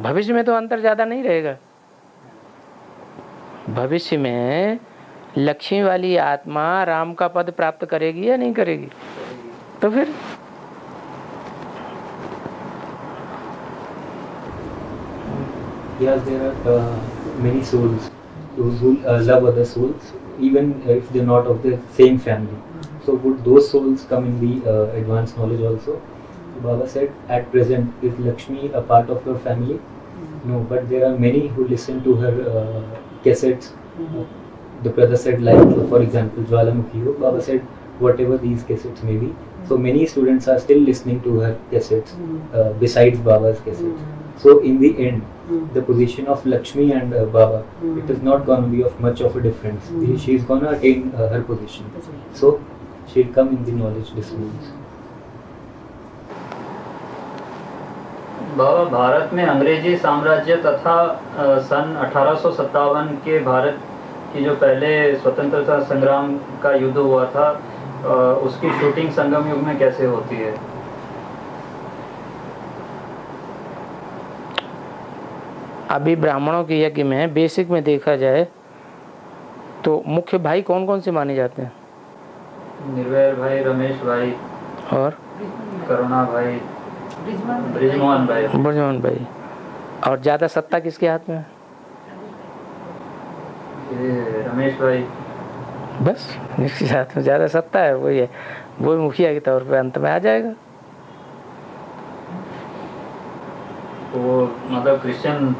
भविष्य में तो अंतर ज्यादा नहीं रहेगा। भविष्य में लक्ष्मी वाली आत्मा राम का पद प्राप्त करेगी या नहीं करेगी? तो फिर Yes, there are many souls, those who love other souls, even if they're not of the same family. So would those souls come in the advanced knowledge also? Baba said, at present, is Lakshmi a part of your family? No, but there are many who listen to her cassettes. The brother said, like for example, Jwalamukhi. Baba said, whatever these cassettes may be. So many students are still listening to her cassettes besides Baba's cassettes. So in the end, the position of Lakshmi and Baba, it is not going to be of much of a difference. She is going to attain her position. So she'll come in the knowledge disciplines. बाबा, भारत में अंग्रेजी साम्राज्य तथा सन 1857 के भारत की जो पहले स्वतंत्रता संग्राम का युद्ध हुआ था, उसकी शूटिंग संगम युग में कैसे होती है? अभी ब्राह्मणों के यज्ञ में बेसिक में देखा जाए तो मुख्य भाई कौन कौन से माने जाते हैं? निर्वैर भाई, रमेश भाई और करुणा भाई, ब्रिजमोहन भाई। और ज्यादा सत्ता किसके हाथ में है? रमेश भाई। बस जिसके हाथ में ज्यादा सत्ता है वही है, वो मुखिया के तौर पे अंत में आ जाएगा। वो मतलब क्रिश्चियन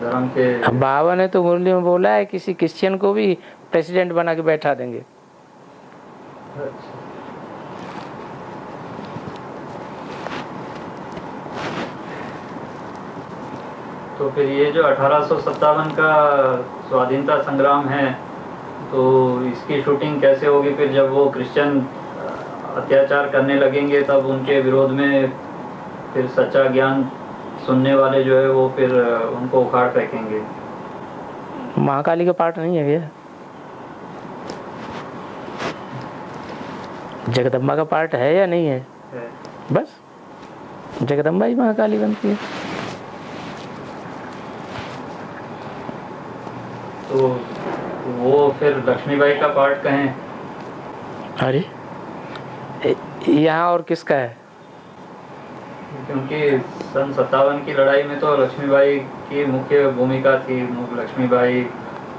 धर्म के बाबा ने तो मुरली में बोला है किसी क्रिश्चियन को भी प्रेसिडेंट बना के बैठा देंगे। तो फिर ये जो 1857 का स्वाधीनता संग्राम है, तो इसकी शूटिंग कैसे होगी? फिर जब वो क्रिश्चियन अत्याचार करने लगेंगे तब उनके विरोध में फिर सच्चा ज्ञान सुनने वाले जो है वो फिर उनको उखाड़ फेंकेंगे। महाकाली का पाठ नहीं है भैया, जगदम्बा का पाठ है या नहीं है? बस जगदम्बा ही महाकाली बनती है। तो वो फिर लक्ष्मीबाई का पाठ कहें? अरे यहाँ और किसका है? क्योंकि सन 57 की लड़ाई में तो लक्ष्मीबाई की मुख्य भूमिका थी। लक्ष्मीबाई,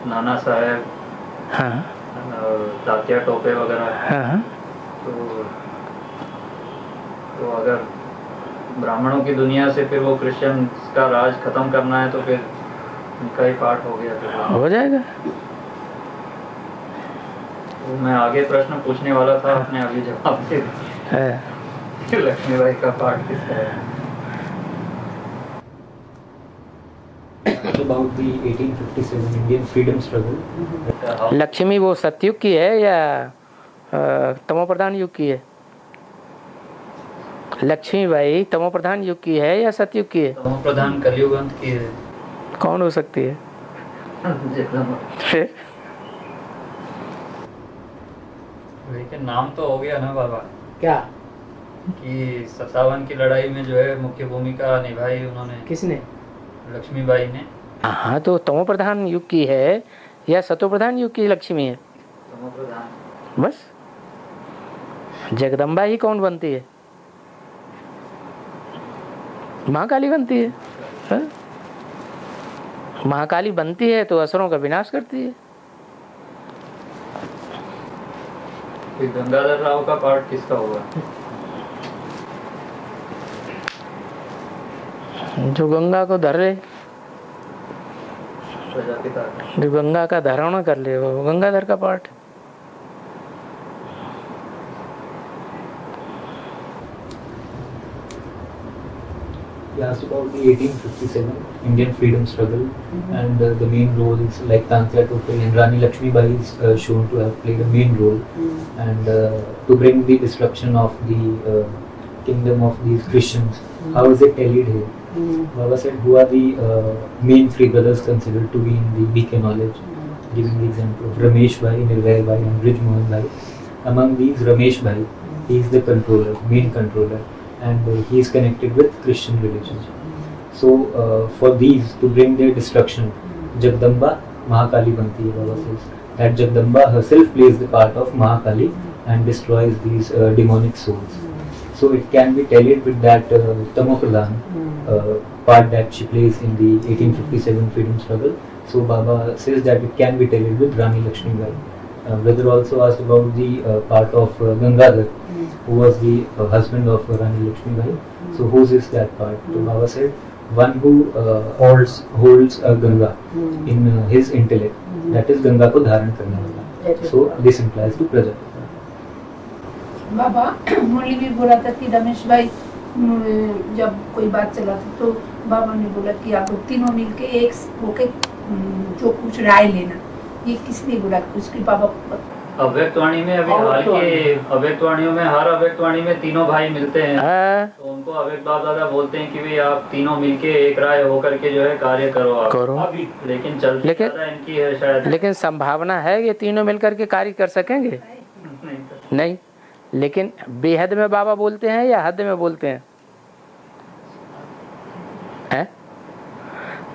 नाना साहब, हाँ तात्या टोपे वगैरह। हाँ। तो अगर ब्राह्मणों की दुनिया से फिर वो क्रिश्चियन का राज खत्म करना है तो फिर उनका ही पाठ हो गया। फिर हो जाएगा। तो मैं आगे प्रश्न पूछने वाला था, आपने अभी जवाब दे दिया। लक्ष्मीबाई का पाठ किसका है? About the 1857 Indian freedom struggle. Lakshmi वो सतयुग की है या तमोप्रधान युग की है? लक्ष्मीबाई तमोप्रधान युग की है या सतयुग की है? तमोप्रधान कलयुग अंत की है। कौन हो सकती है? फिर लेकिन नाम तो हो गया ना बाबा, क्या कि 57 की लड़ाई में जो है मुख्य भूमिका निभाई उन्होंने। किसने? लक्ष्मीबाई ने। हाँ तो तमोप्रधान युग की है या सतोप्रधान युग की लक्ष्मी है? तमोप्रधान। बस जगदम्बा ही कौन बनती है? महाकाली बनती है। हाँ? महाकाली बनती है तो असुरों का विनाश करती है। फिर गंगाधर राव का पाठ किसका होगा? जो गंगा को धर ले, प्रजापिता का। जो गंगा का धारण कर ले वो गंगाधर का पाठ। He asked about the 1857 Indian freedom struggle, and the main roles like Tantya Tope and Rani Lakshmibai is shown to have played a main role, and to bring the destruction of the kingdom of these Christians. How is it tallied here? Baba said, who are the main three brothers considered to be in the beacon knowledge? Giving the example of Ramesh Bhai, Nirvay Bhai and Brij Mohan Bhai. Among these, Ramesh Bhai, he is the controller, main controller, and he is connected with Christian religion. So for these to bring their destruction, Jagdamba Mahakali banti hai. Baba says that Jagdamba herself plays the part of Mahakali and destroys these demonic souls. So it can be tallied with that Tamopradhan part that she plays in the 1857 freedom struggle. So Baba says that it can be tallied with Rani Lakshmibai. Brother also asked about the part of Gangadhar, who was the husband of Rani Lakshmibai. So whose is that part? So Baba said, one who holds Ganga in his intellect. That is Ganga ko dharan karne wala. So this implies to Prajapati. बाबा मुरली भी बोला था कि रमेश भाई जब कोई बात चला था तो बाबा ने बोला कि आप तीनों मिलके एक होके जो कुछ राय लेना। ये किसने बोला? उसके बाबा अव्यक्तवाणी में अभी हाल के अव्यक्तवाणियों में, हर अव्यक्तवाणी में तीनों भाई मिलते हैं। तो उनको अव्यक्त बाप दादा बोलते हैं कि भाई आप तीनों मिलके एक राय होकर के जो है कार्य करो आप। अभी लेकिन चलती इनकी है शायद। लेकिन संभावना है कि तीनों मिलकर के कार्य कर सकेंगे? नहीं। लेकिन बेहद में बाबा बोलते हैं या हद में बोलते हैं?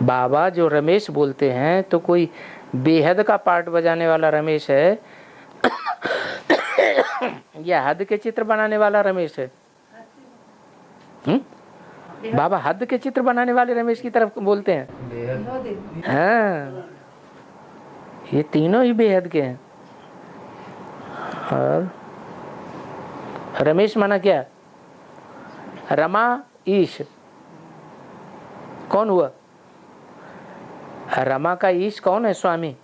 बाबा जो रमेश बोलते हैं तो कोई बेहद का पार्ट बजाने वाला रमेश है या हद के चित्र बनाने वाला रमेश है? बाबा हद के चित्र बनाने वाले रमेश की तरफ बोलते हैं। हाँ, ये तीनों ही बेहद के हैं। और रमेश माना क्या? रमा ईश। कौन हुआ? रमा का ईश कौन है? स्वामी।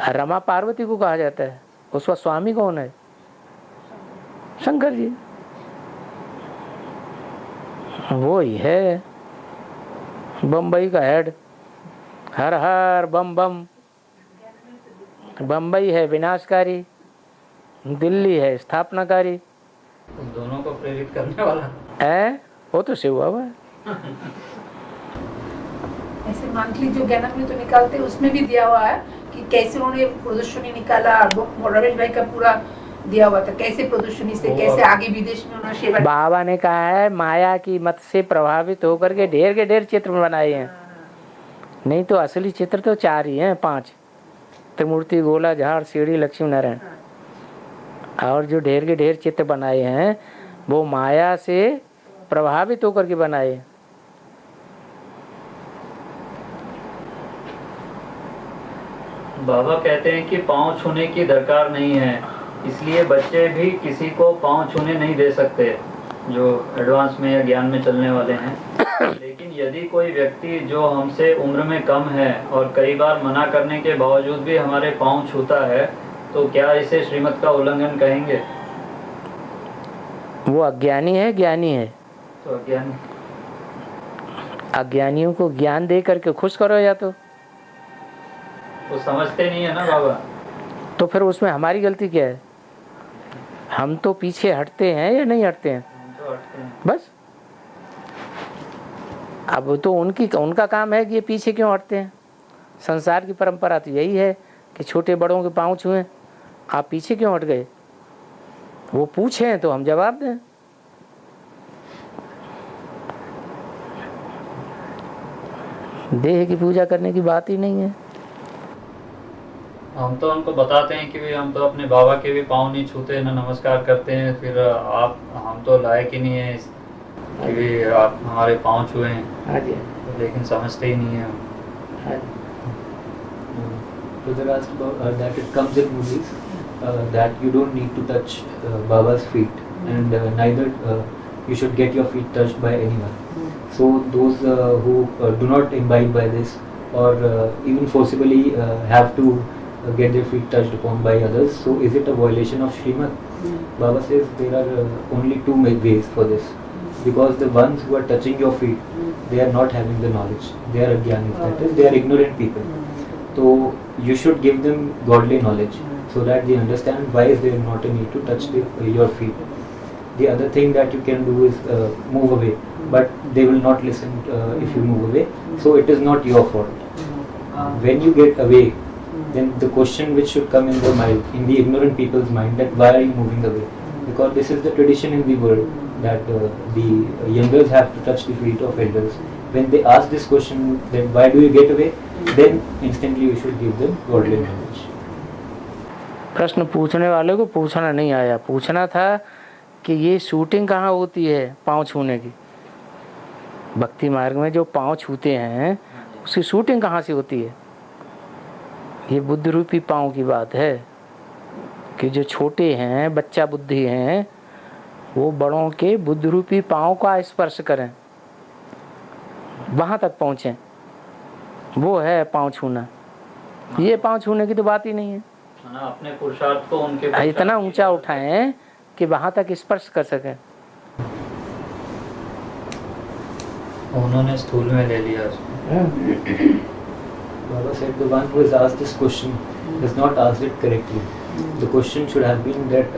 रमा पार्वती को कहा जाता है, उसका स्वामी कौन है? शंकर जी। वो ही है बम्बई का हेड। हर हर बम बम। बम्बई है विनाशकारी, दिल्ली है स्थापनाकारी। दोनों को प्रेरित करने वाला है वो तो सेव हुआ है। ऐसे मंथली जो ज्ञानामृत तो निकालते हैं उसमें भी दिया हुआ है कि कैसे उन्होंने प्रदर्शनी निकाला। रमेश भाई का पूरा दिया हुआ था कैसे प्रदर्शनी से कैसे आगे विदेश में उन्होंने सेवा। बाबा ने कहा है माया की मत से प्रभावित होकर के ढेर चित्र बनाए हैं, नहीं तो असली चित्र तो 4 ही हैं, 5 त्रिमूर्ति, गोला, झाड़, सीढ़ी, लक्ष्मी नारायण। और जो ढेर के ढेर चित्र बनाए हैं वो माया से प्रभावित होकर के बनाए। बाबा कहते हैं कि पाँव छूने की दरकार नहीं है, इसलिए बच्चे भी किसी को पाँव छूने नहीं दे सकते जो एडवांस में या ज्ञान में चलने वाले हैं। लेकिन यदि कोई व्यक्ति जो हमसे उम्र में कम है और कई बार मना करने के बावजूद भी हमारे पाँव छूता है तो क्या इसे श्रीमत का उल्लंघन कहेंगे? वो अज्ञानी है, ज्ञानी है। तो अज्ञानी, अज्ञानियों को ज्ञान दे करके खुश करो, या तो वो समझते नहीं है ना बाबा। तो फिर उसमें हमारी गलती क्या है? हम तो पीछे हटते हैं या नहीं हटते हैं? तो हटते हैं। बस अब तो उनका काम है कि ये पीछे क्यों हटते हैं। संसार की परंपरा तो यही है कि छोटे बड़ों के पाँव छुएं, आप पीछे क्यों हट गए? वो पूछें तो हम जवाब दें। देह की पूजा करने की बात ही नहीं है। हम तो उनको बताते हैं कि भाई हम तो अपने बाबा के भी पाँव नहीं छूते, ना नमस्कार करते हैं, फिर आप हम तो लायक ही नहीं है कि भी आप हमारे पाँव छुए हैं। हाँ जी, लेकिन समझते ही नहीं है। हाँ जी। Brother asked about that it comes in movies that you don't need to touch Baba's feet and neither you should get your feet touched by anyone. So those who do not imbibe by this or even forcibly have to get their feet touched upon by others, so is it a violation of Srimad? Baba says there are only 2 ways for this, because the ones who are touching your feet, they are not having the knowledge, they are ajnanis, that is they are ignorant people. So you should give them godly knowledge so that they understand why is there not a need to touch your feet. The other thing that you can do is move away, but they will not listen if you move away, so it is not your fault. When you get away, then the question which should come in the mind, in the ignorant people's mind, that why are you moving away? Because this is the tradition in the world that the youngers have to touch the feet of elders. When they ask this question, then why do you get away? Then instantly you should give them godly knowledge. प्रश्न पूछने वाले को पूछना नहीं आया, पूछना था कि ये शूटिंग कहाँ होती है पाँव छूने की। भक्ति मार्ग में जो पाँव छूते हैं उसकी शूटिंग कहाँ से होती है? ये बुद्धि रूपी पाँव की बात है कि जो छोटे हैं, बच्चा बुद्धि हैं, वो बड़ों के बुद्धि रूपी पाँव का स्पर्श करें, वहाँ तक पहुँचें, वो है पाँव छूना। ये पाँव छूने की तो बात ही नहीं है। अपने पुरुषार्थ को उनके इतना ऊंचा उठाएं कि वहां तक स्पर्श कर सके। उन्होंने स्थूल में ले लिया उसको। Baba said the one who has asked this question has not asked it correctly. The question should have been that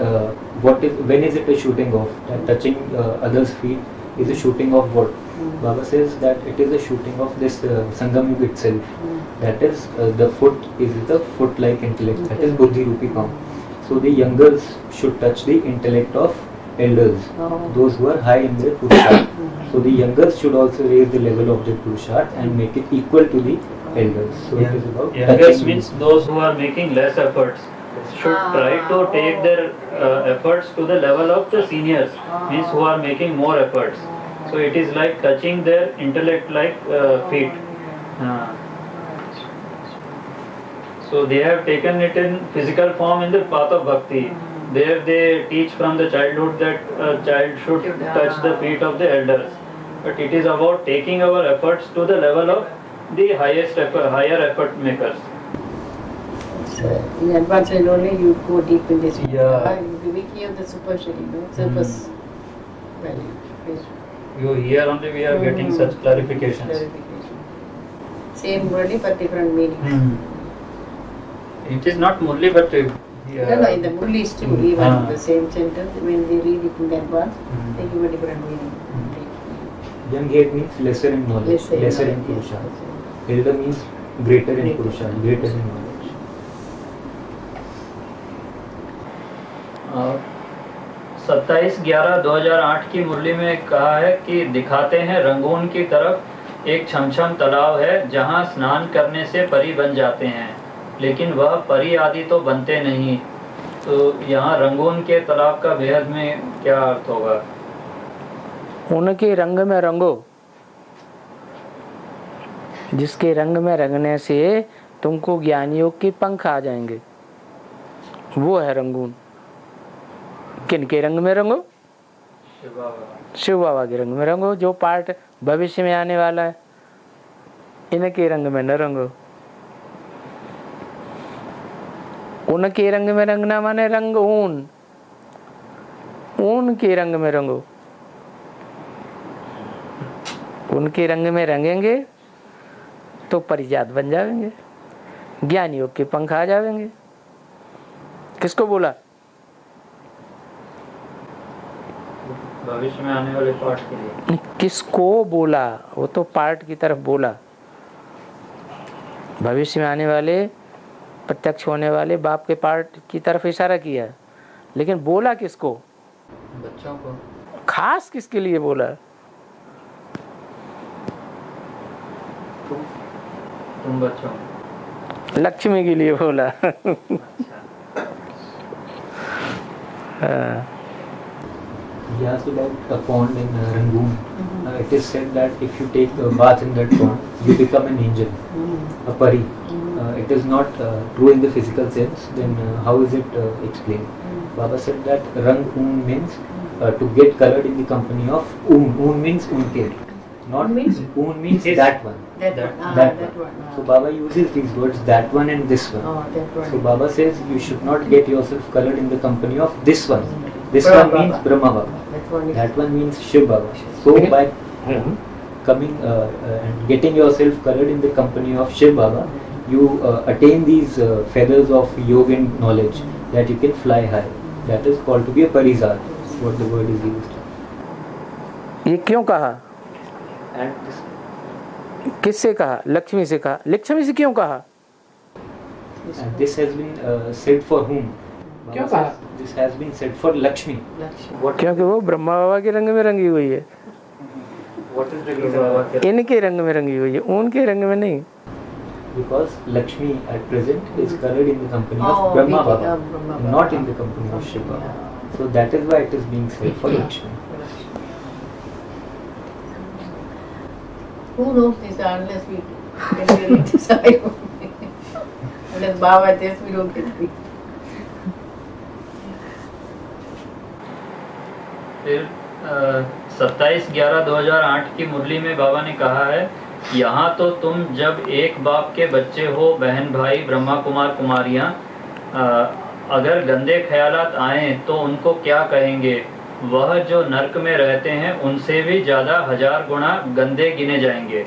when is it a shooting off? That touching others' feet is a shooting off what? Baba says that it is a shooting off this Sangam Yuga itself. That is the foot is the foot-like intellect. That is Buddhi Rupi Palm. So the youngers should touch the intellect of elders, those who are high in their Purusharth. So the youngers should also raise the level of their Purusharth and make it equal to the elders. So it is about youngers touching. means those who are making less efforts should try to take their efforts to the level of the seniors, means who are making more efforts. So it is like touching their intellect like feet. So they have taken it in physical form in the path of bhakti. There they teach from the childhood that a child should touch the feet of the elders. But it is about taking our efforts to the level of the higher effort makers. So in advance and only you go deep in this. Yeah. The wiki of the superficial, surface value. Here only we are getting such clarifications. Clarification. Same word but different meaning. It is not Murli, but No, in the Murli still even the same sentence when they read it in advance, they give a different meaning. Young head means lesser in knowledge, lesser in Purusha. Elder means greater in Purusha, greater in knowledge. 27/11/2008 की मुरली में कहा है कि दिखाते हैं Rangoon की तरफ एक छमछम तालाब है जहां स्नान करने से परी बन जाते हैं, लेकिन वह परी आदि तो बनते नहीं। तो यहाँ रंगून के तालाब का बेहद में क्या अर्थ होगा? उनके रंग में रंगो, जिसके रंग में रंगने से तुमको ज्ञानियों के पंख आ जाएंगे, वो है रंगून। किनके रंग में रंगो? शिव बाबा के रंग में रंगो। जो पार्ट भविष्य में आने वाला है, इनके रंग में न रंगो। उनके रंग में रंगना माने रंग ऊन, ऊन के रंग में रंगो। उनके रंग में रंगेंगे तो परिजात बन जाएंगे, ज्ञानियों के पंख आ जाएंगे। किसको बोला? भविष्य में आने वाले पार्ट के लिए। किसको बोला? वो तो पार्ट की तरफ बोला। भविष्य में आने वाले, प्रत्यक्ष होने वाले बाप के पार्ट की तरफ इशारा किया, लेकिन बोला किसको? बच्चों को। खास किसके लिए बोला? तुम बच्चों। लक्ष्मी के लिए बोला। हाँ। He asked about a pond in Rangoon. It is said that if you take a bath in that pond, you become an angel, a pari. It is not true in the physical sense. Then how is it explained? Baba said that Rangoon means to get colored in the company of Un. Un means unke. Not means Un means that one. That one. So Baba uses these words, that one and this one. So Baba says you should not get yourself colored in the company of this one. This one means Brahma Baba. That one means Shiv Baba. So by coming and getting yourself colored in the company of Shiv Baba, you attain these feathers of yoga and knowledge that you can fly high. That is called to be a parizat. What the word is used. ये क्यों कहा? And this, किससे कहा? लक्ष्मी से कहा। लक्ष्मी से क्यों कहा? and this has been said for whom? क्यों Baba कहा? says this has been said for Lakshmi. क्योंकि वो ब्रह्मा बाबा के रंग में रंगी हुई है, What is the reason? इनके रंग में रंगी हुई है, उनके रंग में नहीं। Because Lakshmi at present is colored in the company of Brahma Baba, not in the company of Shiv Baba. So that is why it is being said for Lakshmi. Who knows this unless we can really decide? Unless Baba says we don't get it. फिर 27/11/2008 की मुरली में बाबा ने कहा है, यहाँ तो तुम जब एक बाप के बच्चे हो, बहन भाई ब्रह्मा कुमार कुमारियाँ, अगर गंदे ख्यालात आए तो उनको क्या कहेंगे? वह जो नरक में रहते हैं उनसे भी ज़्यादा 1000 गुना गंदे गिने जाएंगे।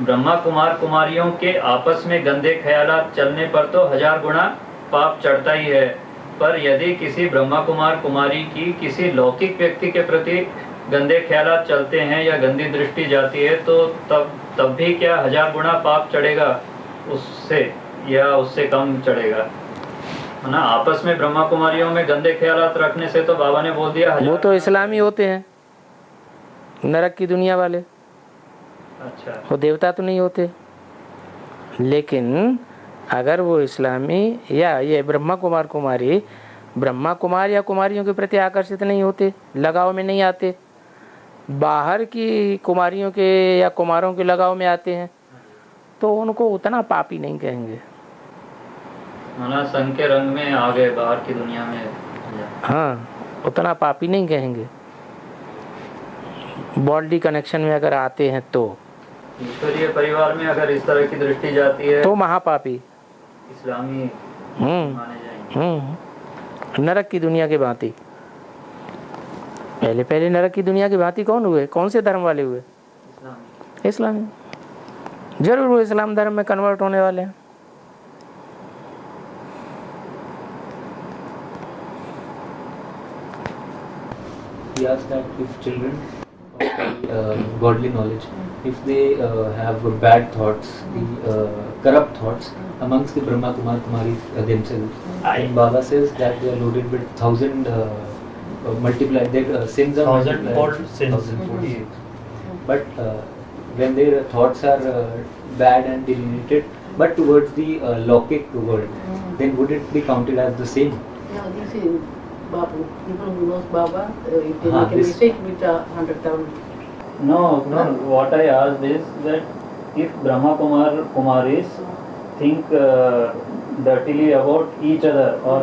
ब्रह्मा कुमार कुमारियों के आपस में गंदे ख्यालात चलने पर तो 1000 गुना पाप चढ़ता ही है, पर यदि किसी ब्रह्मा कुमार कुमारी की किसी लौकिक व्यक्ति के प्रति गंदे ख्यालात चलते हैं या गंदी दृष्टि जाती है तो तब भी क्या 1000 गुना पाप चढ़ेगा उससे, या उससे कम चढ़ेगा? है ना, आपस में ब्रह्मा कुमारियों में गंदे ख्यालात रखने से तो बाबा ने बोल दिया वो तो इस्लामी होते हैं, नरक की दुनिया वाले। अच्छा, वो देवता तो नहीं होते। लेकिन अगर वो इस्लामी या ये ब्रह्मा कुमार कुमारी ब्रह्मा कुमार या कुमारियों के प्रति आकर्षित नहीं होते, लगाव में नहीं आते, बाहर की कुमारियों के या कुमारों के लगाव में आते हैं, तो उनको उतना पापी नहीं कहेंगे। ना संग के रंग में आ गए बाहर की दुनिया में, हाँ, उतना पापी नहीं कहेंगे। बॉडी कनेक्शन में अगर आते हैं तो ईश्वरीय परिवार में अगर इस तरह की दृष्टि जाती है तो महापापी, इस्लामी माने जाएंगे। नरक की दुनिया के भांति। पहले पहले नरक की दुनिया की भांति कौन हुए? कौन से धर्म वाले हुए? इस्लामी। जरूर वो इस्लाम धर्म में कन्वर्ट होने वाले हैं। He asked that if children of godly knowledge, if they have bad thoughts, the corrupt thoughts amongst the Brahma Kumar Kumaris themselves, and Baba says that they are loaded with 1,000 multiplied, their sins are 1,000-fold sins. 1,000-fold sins. But when their thoughts are bad and degenerated, but towards the Lokik world, then would it be counted as the same? No, this is Babu. People who knows Baba, if they make a this- mistake with 100,000. No, what I asked is that if Brahma Kumaris think dirtily about each other or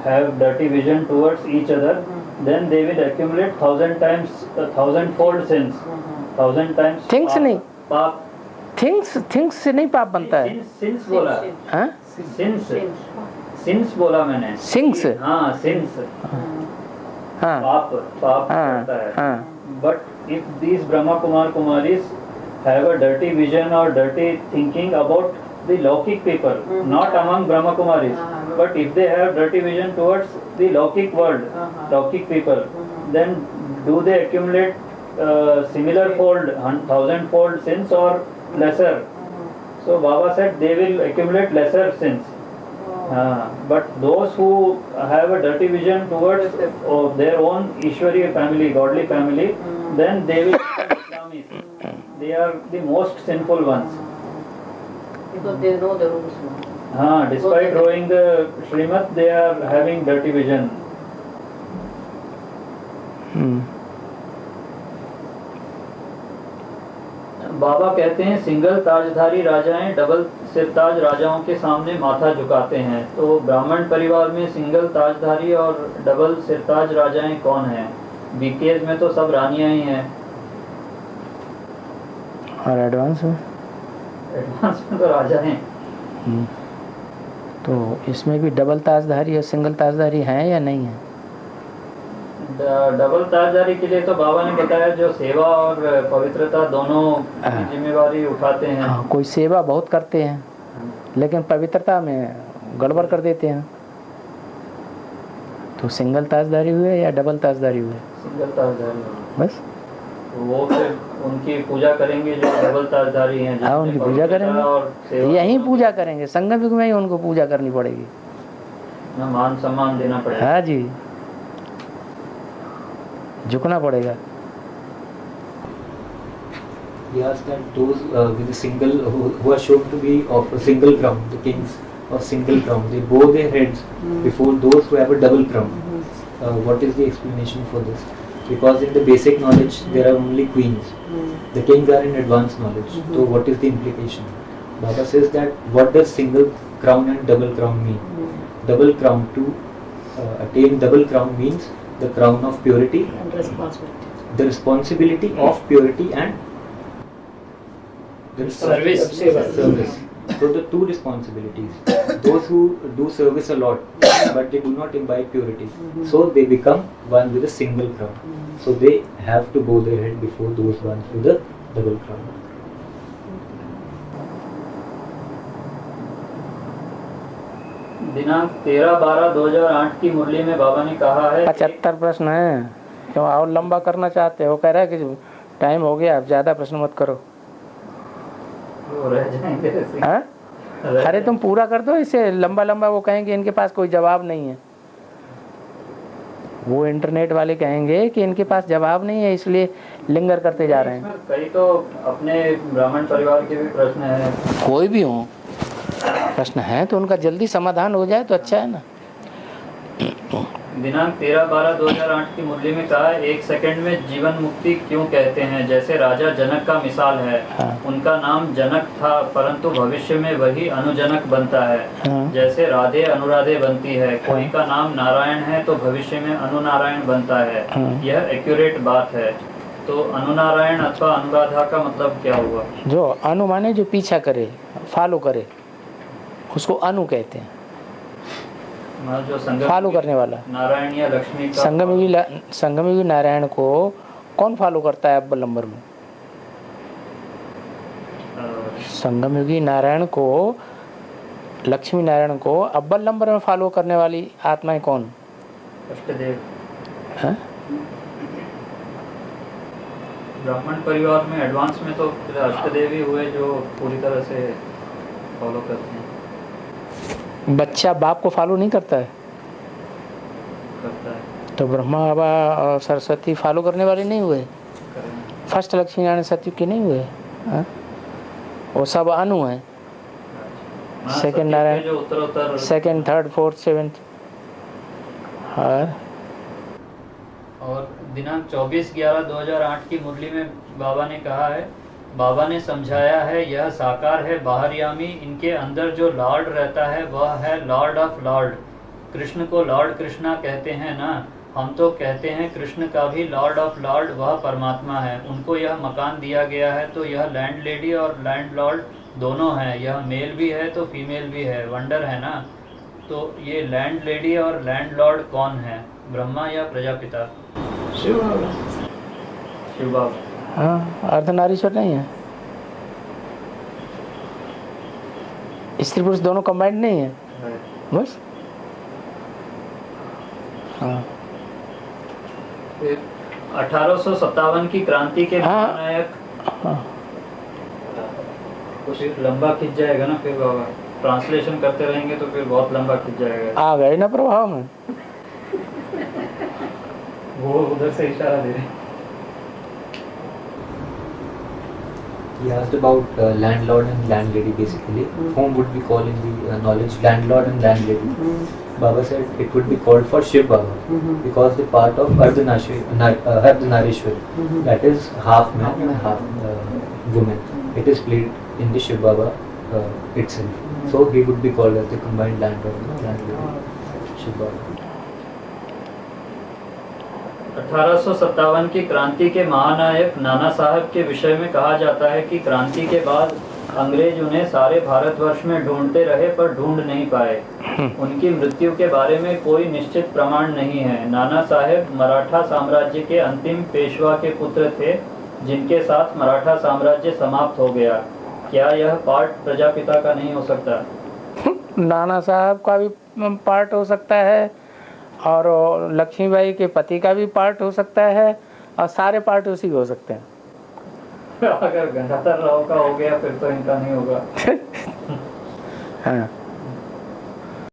have dirty vision towards each other, then they will accumulate 1,000 times, 1,000-fold sins. 1,000 times Thinks नहीं। पाप। Things से नहीं पाप बनता है। Since बोला, हाँ? Since बोला मैंने। सिंस? हाँ, सिंस। हाँ पाप हाँ करता है। हाँ But if these Brahma Kumaris have a dirty vision or dirty thinking about the Lokik people, not among Brahma Kumaris, but if they have dirty vision towards the Lokik world, Lokik people, then do they accumulate similar fold, 1,000-fold sins or lesser? So Baba said they will accumulate lesser sins. But those who have a dirty vision towards their own Ishwariya family, godly family, then they will become Islamis. They are the most sinful ones. Because they know the rules now. Despite knowing the Srimad, they are having dirty vision. बाबा कहते हैं single ताजधारी राजाएं double सिरताज राजाओं के सामने माथा झुकाते हैं। तो ब्राह्मण परिवार में सिंगल ताजधारी और डबल सिरताज राजाएं कौन हैं? बीकेएस में तो सब रानियां ही हैं। और एडवांस में? एडवांस में तो राजा हैं। तो इसमें भी डबल ताजधारी और सिंगल ताजधारी हैं या नहीं है? डबल ताजदारी के लिए तो बाबा ने बताया जो सेवा और पवित्रता दोनों की जिम्मेवारी उठाते हैं। हाँ, कोई सेवा बहुत करते हैं लेकिन पवित्रता में गड़बड़ कर देते हैं। तो सिंगल ताजदारी हुए या डबल ताजदारी हुए? सिंगल ताजदारी बस। वो फिर उनकी पूजा करेंगे जो डबल ताजदारी हैं। हाँ, उनकी पूजा करेंगे, यहीं पूजा करेंगे, संगम युग में ही उनको पूजा करनी पड़ेगी, मान सम्मान देना पड़ेगा। हाँ जी, झुकना पड़ेगा। He asked that those with a single who are shown to be of a single crown, the kings of single crown, they bow their heads before those who have a double crown. What is the explanation for this? Because in the basic knowledge there are only queens. The kings are in advanced knowledge. So what is the implication? Baba says that what does single crown and double crown mean? Double crown, to attain double crown means the crown of purity And responsibility. the responsibility of purity and the Service. service. So the two responsibilities. Those who do service a lot but they do not imbibe purity, so they become one with a single crown. So they have to bow their head before those ones with a double crown. दिनांक 13/12/2008 की मुरली में बाबा ने कहा है 75 प्रश्न है। क्यों और लंबा करना चाहते हो? कह रहा है कि टाइम हो गया, आप ज्यादा प्रश्न मत करो। वो रह जाएंगे ऐसे। हाँ? अरे तुम पूरा कर दो, इसे लंबा लंबा वो कहेंगे इनके पास कोई जवाब नहीं है। वो इंटरनेट वाले कहेंगे कि इनके पास जवाब नहीं है, इसलिए लिंगर करते जा रहे हैं। इसमें कई तो अपने ब्राह्मण परिवार के भी प्रश्न हैं। कोई भी हो प्रश्न है तो उनका जल्दी समाधान हो जाए तो अच्छा है ना। दिनांक 13/12/2008 की मुरली में कहा है 1 सेकंड में जीवन मुक्ति क्यों कहते हैं? जैसे राजा जनक का मिसाल है। हाँ। उनका नाम जनक था परंतु भविष्य में वही अनुजनक बनता है। हाँ। जैसे राधे अनुराधे बनती है, कोई का नाम नारायण है तो भविष्य में अनुनारायण बनता है। हाँ। यह एक्यूरेट बात है। तो अनुनारायण अथवा अनुराधा का मतलब क्या हुआ? जो अनु माने जो पीछा करे, फॉलो करे, उसको अनु कहते हैं। जो संगम फॉलो करने वाला। नारायण या लक्ष्मी का संगमयुगी नारायण को कौन फॉलो करता है अव्वल नंबर में? संगमयुगी नारायण को, लक्ष्मी नारायण को अव्वल नंबर में फॉलो करने वाली आत्माएं कौन? अष्टदेव। हाँ? ब्राह्मण परिवार में एडवांस में तो अष्टदेव ही हुए जो पूरी तरह से फॉलो करते हैं। बच्चा बाप को फॉलो नहीं करता है करता है। तो ब्रह्मा बाबा और सरस्वती फॉलो करने वाले नहीं हुए, करें। फर्स्ट लक्ष्मी नारायण सत्ययुग के नहीं हुए, हाँ? वो सब अनु हैं, हाँ, सेकंड सत्युग के नारायण, जो उत्तरोत्तर सेकंड थर्ड फोर्थ सेवेंथ। और दिनांक 24/11/2008 की मुरली में बाबा ने कहा है, बाबा ने समझाया है यह साकार है बाहरयामी, इनके अंदर जो लॉर्ड रहता है वह है लॉर्ड ऑफ लॉर्ड। कृष्ण को लॉर्ड कृष्णा कहते हैं ना, हम तो कहते हैं कृष्ण का भी लॉर्ड ऑफ लॉर्ड वह परमात्मा है। उनको यह मकान दिया गया है तो यह लैंड लेडी और लैंड लॉर्ड दोनों हैं, यह मेल भी है तो फीमेल भी है। वंडर है ना। तो ये लैंड लेडी और लैंड लॉर्ड कौन है, ब्रह्मा या प्रजापिता? शिव बाबा। शिव बाबा। हाँ, अर्धनारीश्वर नहीं है, स्त्री पुरुष दोनों कंबाइंड नहीं है बस। हाँ, फिर 1857 की क्रांति के हाँ। महानायक, हाँ, कुछ लंबा खिंच जाएगा ना फिर बाबा, ट्रांसलेशन करते रहेंगे तो फिर बहुत लंबा खिंच जाएगा। आ गए ना प्रभाव में। वो उधर से इशारा दे रहे हैं। He asked about landlord and landlady basically. Whom would we call in the knowledge landlord and landlady? Baba said it would be called for Shiv Baba because the part of Ardhanarishwar, that is half man and half woman. It is played in the Shiv Baba itself. So he would be called as the combined landlord and landlady, Shiv Baba. 1857 की क्रांति के महानायक नाना साहब के विषय में कहा जाता है कि क्रांति के बाद अंग्रेज उन्हें सारे भारतवर्ष में ढूंढते रहे पर ढूंढ नहीं पाए। उनकी मृत्यु के बारे में कोई निश्चित प्रमाण नहीं है। नाना साहेब मराठा साम्राज्य के अंतिम पेशवा के पुत्र थे जिनके साथ मराठा साम्राज्य समाप्त हो गया। क्या यह पार्ट प्रजापिता का नहीं हो सकता? नाना साहब का भी पार्ट हो सकता है और लक्ष्मीबाई के पति का भी पार्ट हो सकता है और सारे पार्ट उसी के हो सकते हैं। अगर गंगाधर राव का हो गया फिर तो इनका नहीं होगा। हाँ,